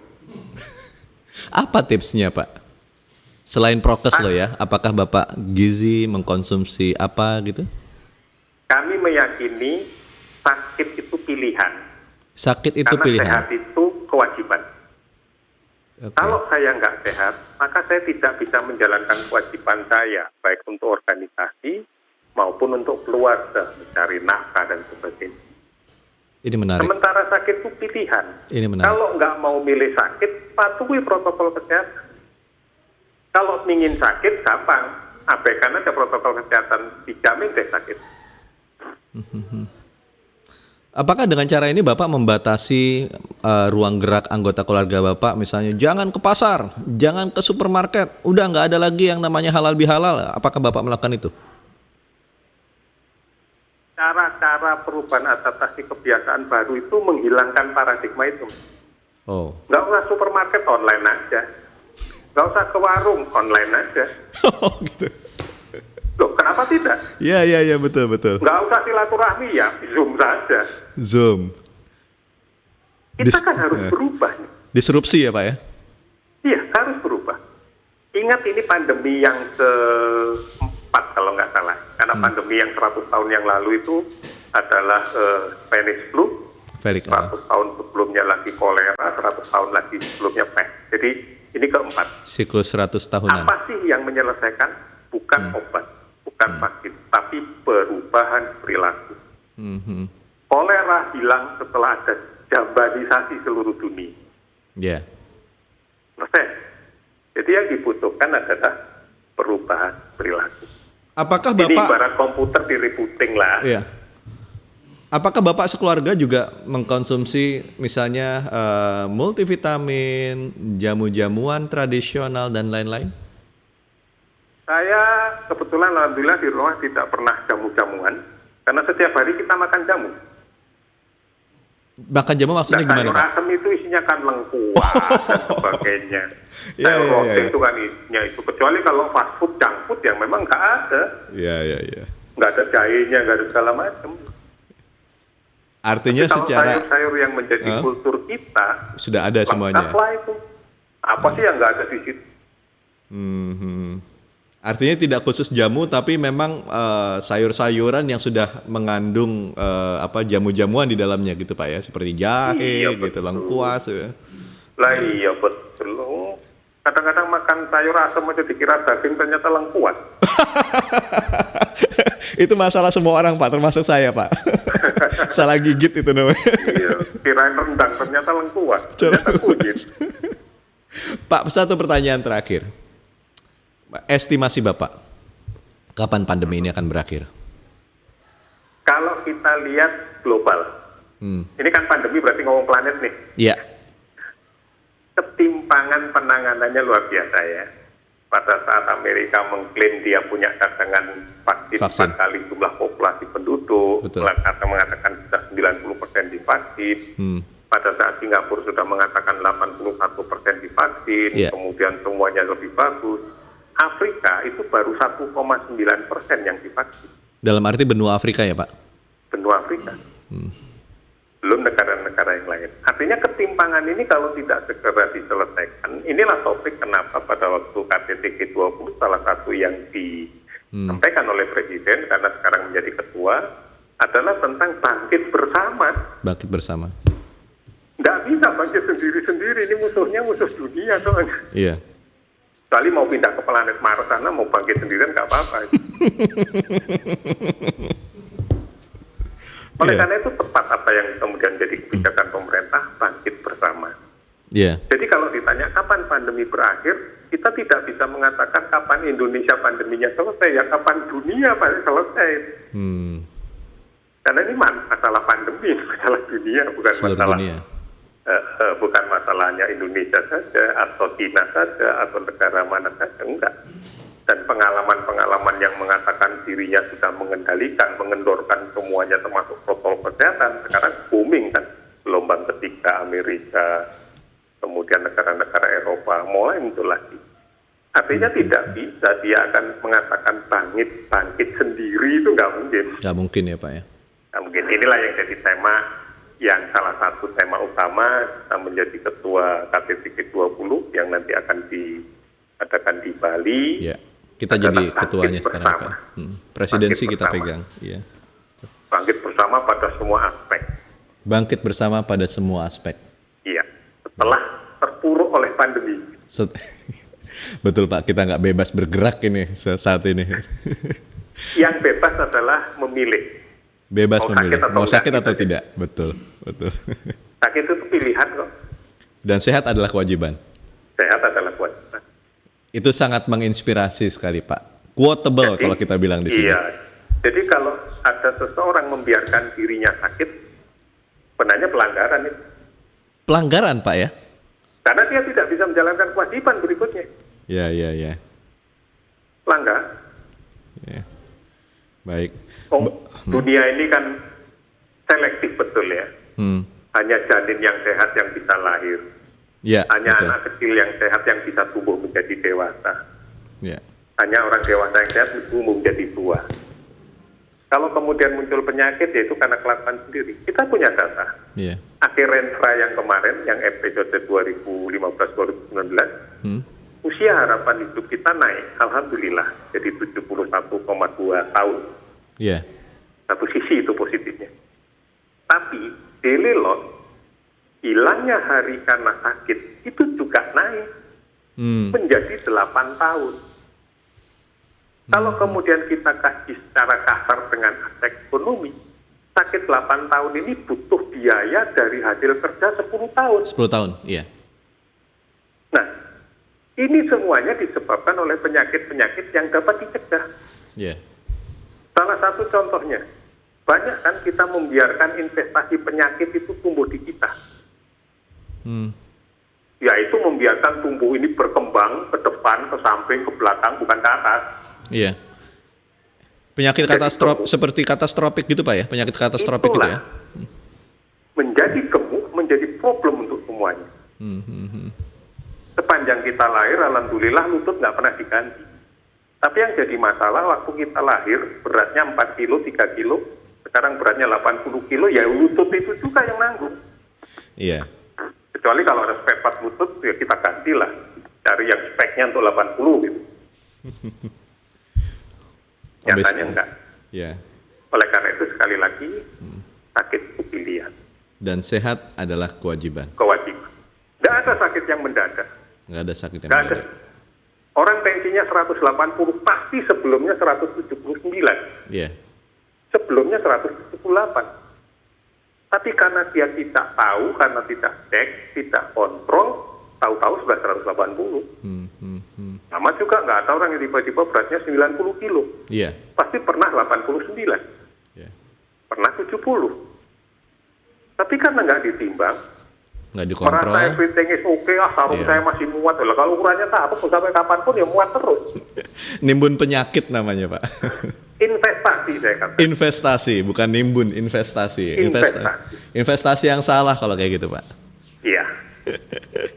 Apa tipsnya Pak? Selain prokes loh ya, apakah Bapak gizi mengkonsumsi apa gitu? Kami meyakini sakit itu pilihan. Sakit itu karena pilihan. Sehat itu kewajiban. Okay. Kalau saya nggak sehat, maka saya tidak bisa menjalankan kewajiban saya, baik untuk organisasi maupun untuk keluarga, mencari nafkah dan sebagainya. Ini menarik. Sementara sakit itu pilihan. Ini menarik. Kalau nggak mau milih sakit, patuhi protokol kesehatan. Kalau ingin sakit, gampang. Abaikan aja protokol kesehatan, dijamin deh sakit. Apakah dengan cara ini Bapak membatasi ruang gerak anggota keluarga Bapak, misalnya jangan ke pasar, jangan ke supermarket, udah nggak ada lagi yang namanya halal bihalal? Apakah Bapak melakukan itu? Cara-cara perubahan adaptasi kebiasaan baru itu menghilangkan paradigma itu. Oh. Nggak usah supermarket, online aja. Nggak usah ke warung, online aja. Oh gitu. Loh, kenapa tidak? Iya, betul. Nggak usah silaturahmi ya, Zoom saja. Zoom. Kita kan harus berubah. Disrupsi ya Pak ya? Iya, harus berubah. Ingat ini pandemi yang keempat kalau nggak salah. Karena pandemi yang 100 tahun yang lalu itu adalah Spanish flu. 100 tahun sebelumnya lagi kolera, 100 tahun lagi sebelumnya pest. Jadi ini keempat. Siklus 100 tahunan. Apa sih yang menyelesaikan? Bukan obat, bukan vaksin, tapi perubahan perilaku. Kolera hilang setelah ada jambanisasi seluruh dunia. Ya. Selesai. Jadi yang dibutuhkan adalah perubahan perilaku. Apakah Ini Bapak ibarat komputer di rebooting lah. Iya. Apakah Bapak sekeluarga juga mengkonsumsi misalnya multivitamin, jamu-jamuan tradisional dan lain-lain? Saya kebetulan alhamdulillah di rumah tidak pernah jamu-jamuan karena setiap hari kita makan jamu. Makan jamu maksudnya gimana sayur Pak? asem itu isinya kan lengkuas dan sebagainya. Sayur roti itu kan isinya itu. Kecuali kalau fast food, junk food yang memang nggak ada. Iya. Nggak ada jahenya, nggak ada segala macam. Artinya tapi kalau secara sayur-sayur yang menjadi kultur kita sudah ada semuanya. Lengkaplah itu. Apa sih yang nggak ada di situ? Artinya tidak khusus jamu, tapi memang sayur-sayuran yang sudah mengandung jamu-jamuan di dalamnya gitu Pak ya, seperti jahe, gitu, lengkuas. Ya. Lah iya betul. Kadang-kadang makan sayur asam aja dikira daging, ternyata lengkuas. Itu masalah semua orang Pak, termasuk saya Pak. Salah gigit itu namanya. Iya, kirain rendang, ternyata lengkuas. Ternyata kunyit. Pak, satu pertanyaan terakhir. Estimasi Bapak, kapan pandemi ini akan berakhir? Kalau kita lihat global, ini kan pandemi berarti ngomong planet nih. Iya. Ketimpangan penanganannya luar biasa ya. Pada saat Amerika mengklaim dia punya cadangan vaksin 4 kali jumlah populasi penduduk, mengatakan sudah 90% divaksin. Pada saat Singapura sudah mengatakan 81% divaksin, kemudian semuanya lebih bagus. Afrika itu baru 1,9% yang divaksin. Dalam arti benua Afrika ya Pak? Benua Afrika. Belum negara-negara yang lain. Artinya ketimpangan ini kalau tidak segera diselesaikan, inilah topik kenapa pada waktu KTT G20 salah satu yang disampaikan oleh Presiden karena sekarang menjadi ketua adalah tentang bangkit bersama. Bangkit bersama. Nggak bisa bangkit sendiri-sendiri, ini musuhnya musuh dunia soalnya. Iya. Kecuali mau pindah ke planet Mars sana, mau bangkit sendirian nggak apa-apa. Oleh karena itu tepat apa yang kemudian jadi kebijakan pemerintah, bangkit bersama. Jadi kalau ditanya kapan pandemi berakhir, kita tidak bisa mengatakan kapan Indonesia pandeminya selesai, ya kapan dunia selesai. Karena ini masalah pandemi, masalah dunia, bukan seluruh masalah dunia. Bukan masalahnya Indonesia saja atau China saja atau negara mana saja, enggak. Dan pengalaman-pengalaman yang mengatakan dirinya sudah mengendalikan, mengendorkan semuanya termasuk protokol kesehatan, sekarang booming kan. Gelombang ketiga Amerika, kemudian negara-negara Eropa mulai muncul lagi. Artinya tidak bisa dia akan mengatakan bangkit sendiri, itu nggak mungkin. Nggak mungkin ya Pak ya? Nggak mungkin. Inilah yang jadi tema yang salah satu tema utama kita menjadi ketua KTT G20 yang nanti akan diadakan di Bali. Ya, kita jadi ketuanya sekarang Pak. Presidensi kita pegang. Ya. Bangkit bersama pada semua aspek. Bangkit bersama pada semua aspek. Iya, setelah terpuruk oleh pandemi. Betul Pak, kita nggak bebas bergerak ini saat ini. Yang bebas adalah memilih. Bebas memilih, mau sakit atau tidak. Betul. Sakit itu pilihan kok. Dan sehat adalah kewajiban. Sehat adalah kewajiban. Itu sangat menginspirasi sekali Pak. Quotable kalau kita bilang di sini. Iya, jadi kalau ada seseorang membiarkan dirinya sakit, sebenarnya pelanggaran itu. Pelanggaran Pak ya? Karena dia tidak bisa menjalankan kewajiban berikutnya. Ya. Pelanggar. Ya. Baik. Dunia ini kan selektif betul ya. Hanya janin yang sehat yang bisa lahir. Ya, hanya betul. anak kecil yang sehat yang bisa tumbuh menjadi dewasa. Ya. Hanya orang dewasa yang sehat tumbuh menjadi tua. Kalau kemudian muncul penyakit, yaitu karena kelakuan sendiri. Kita punya data. Ya. Akhir Renfra yang kemarin, yang episode 2015-2019, usia harapan hidup kita naik, alhamdulillah, jadi 71,2 tahun. Ya. Satu sisi itu positifnya. Tapi daily loss, hilangnya hari karena sakit, itu juga naik menjadi 8 tahun. Kalau kemudian kita kasih secara kasar dengan aspek ekonomi, sakit 8 tahun ini butuh biaya dari hasil kerja 10 tahun. 10 tahun, iya. Nah, ini semuanya disebabkan oleh penyakit-penyakit yang dapat dicegah. Iya. Salah satu contohnya, banyak kan kita membiarkan investasi penyakit itu tumbuh di kita. Yaitu membiarkan tumbuh ini berkembang ke depan, ke samping, ke belakang, bukan ke atas. Iya. Penyakit seperti katastropik gitu Pak ya? Penyakit katastropik gitu ya? Menjadi gemuk, menjadi problem untuk semuanya. Sepanjang kita lahir, alhamdulillah lutut nggak pernah diganti. Tapi yang jadi masalah waktu kita lahir, beratnya 4 kilo, 3 kilo, sekarang beratnya 80 kilo, ya lutut itu juga yang nanggung. Iya. Kecuali kalau ada spare part lutut, ya kita gantilah. Cari yang speknya untuk 80 gitu. Nyatanya enggak. Ya. Oleh karena itu sekali lagi, sakit itu pilihan. Dan sehat adalah kewajiban. Kewajiban. Nggak ada sakit yang mendadak. Nggak ada sakit yang nggak mendadak. ada. Orang tensinya 180, pasti sebelumnya 179. Iya. Sebelumnya 178. Tapi karena dia tidak tahu, karena tidak cek, tidak kontrol, tahu-tahu sudah 180. Sama juga nggak ada orang yang tiba-tiba beratnya 90 kilo. Iya. Pasti pernah 89. Iya. Pernah 70. Tapi karena nggak ditimbang, nggak dikontrol. merasa everything is okay, sarung saya masih muat. Lah, kalau ukurannya tak apa, sampai kapanpun ya muat terus. Nimbun penyakit namanya Pak. Investasi saya katakan. Investasi, bukan nimbun, investasi. Investasi yang salah kalau kayak gitu Pak. Iya.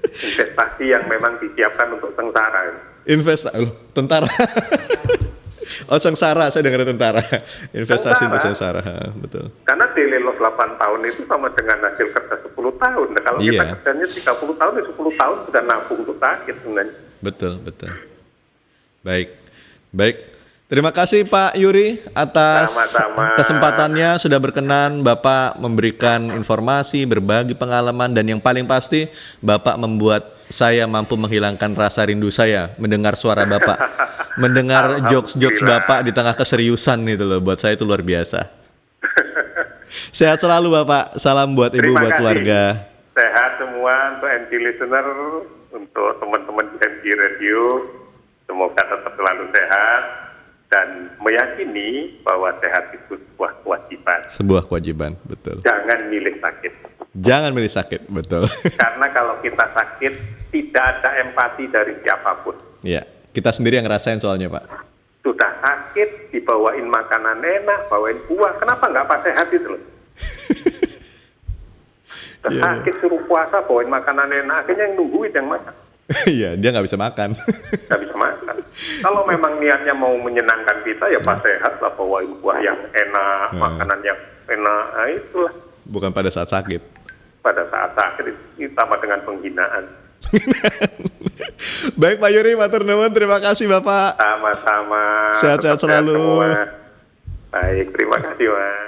Investasi yang memang disiapkan untuk sengsara. Tentara. Oh sengsara, saya dengar tentara. Investasi untuk sengsara, betul. Karena daily loss 8 tahun itu sama dengan hasil kerja 10 tahun. Nah, kalau kita kerjanya 30 tahun, ya 10 tahun sudah nabung untuk sakit sebenarnya. Betul. Baik. Terima kasih Pak Yuri atas kesempatannya, sudah berkenan Bapak memberikan informasi, berbagi pengalaman, dan yang paling pasti Bapak membuat saya mampu menghilangkan rasa rindu saya mendengar suara Bapak, mendengar jokes-jokes Bapak di tengah keseriusan itu loh, buat saya itu luar biasa. Sehat selalu Bapak, salam buat Ibu, buat keluarga. Sehat semua untuk MG listener, untuk teman-teman di MG Radio, semoga tetap selalu sehat. Dan meyakini bahwa sehat itu sebuah kewajiban. Sebuah kewajiban, betul. Jangan milih sakit. Jangan milih sakit, betul. Karena kalau kita sakit, tidak ada empati dari siapapun. Iya, kita sendiri yang ngerasain soalnya Pak. Sudah sakit, dibawain makanan enak, bawain buah, kenapa nggak pas sehat itu loh? Sudah sakit, suruh puasa, bawain makanan enak, akhirnya yang nungguin yang makan. Iya, dia nggak bisa makan. Nggak bisa makan. Kalau memang niatnya mau menyenangkan kita, ya pas sehat lah, bawain buah yang enak, makanan yang enak, nah itulah. bukan pada saat sakit. Pada saat sakit itu sama dengan penghinaan. Baik Pak Yuri, matur nuwun, terima kasih Bapak. Sama-sama. Sehat-sehat Tetap sehat selalu. semua. Baik, terima kasih Mas.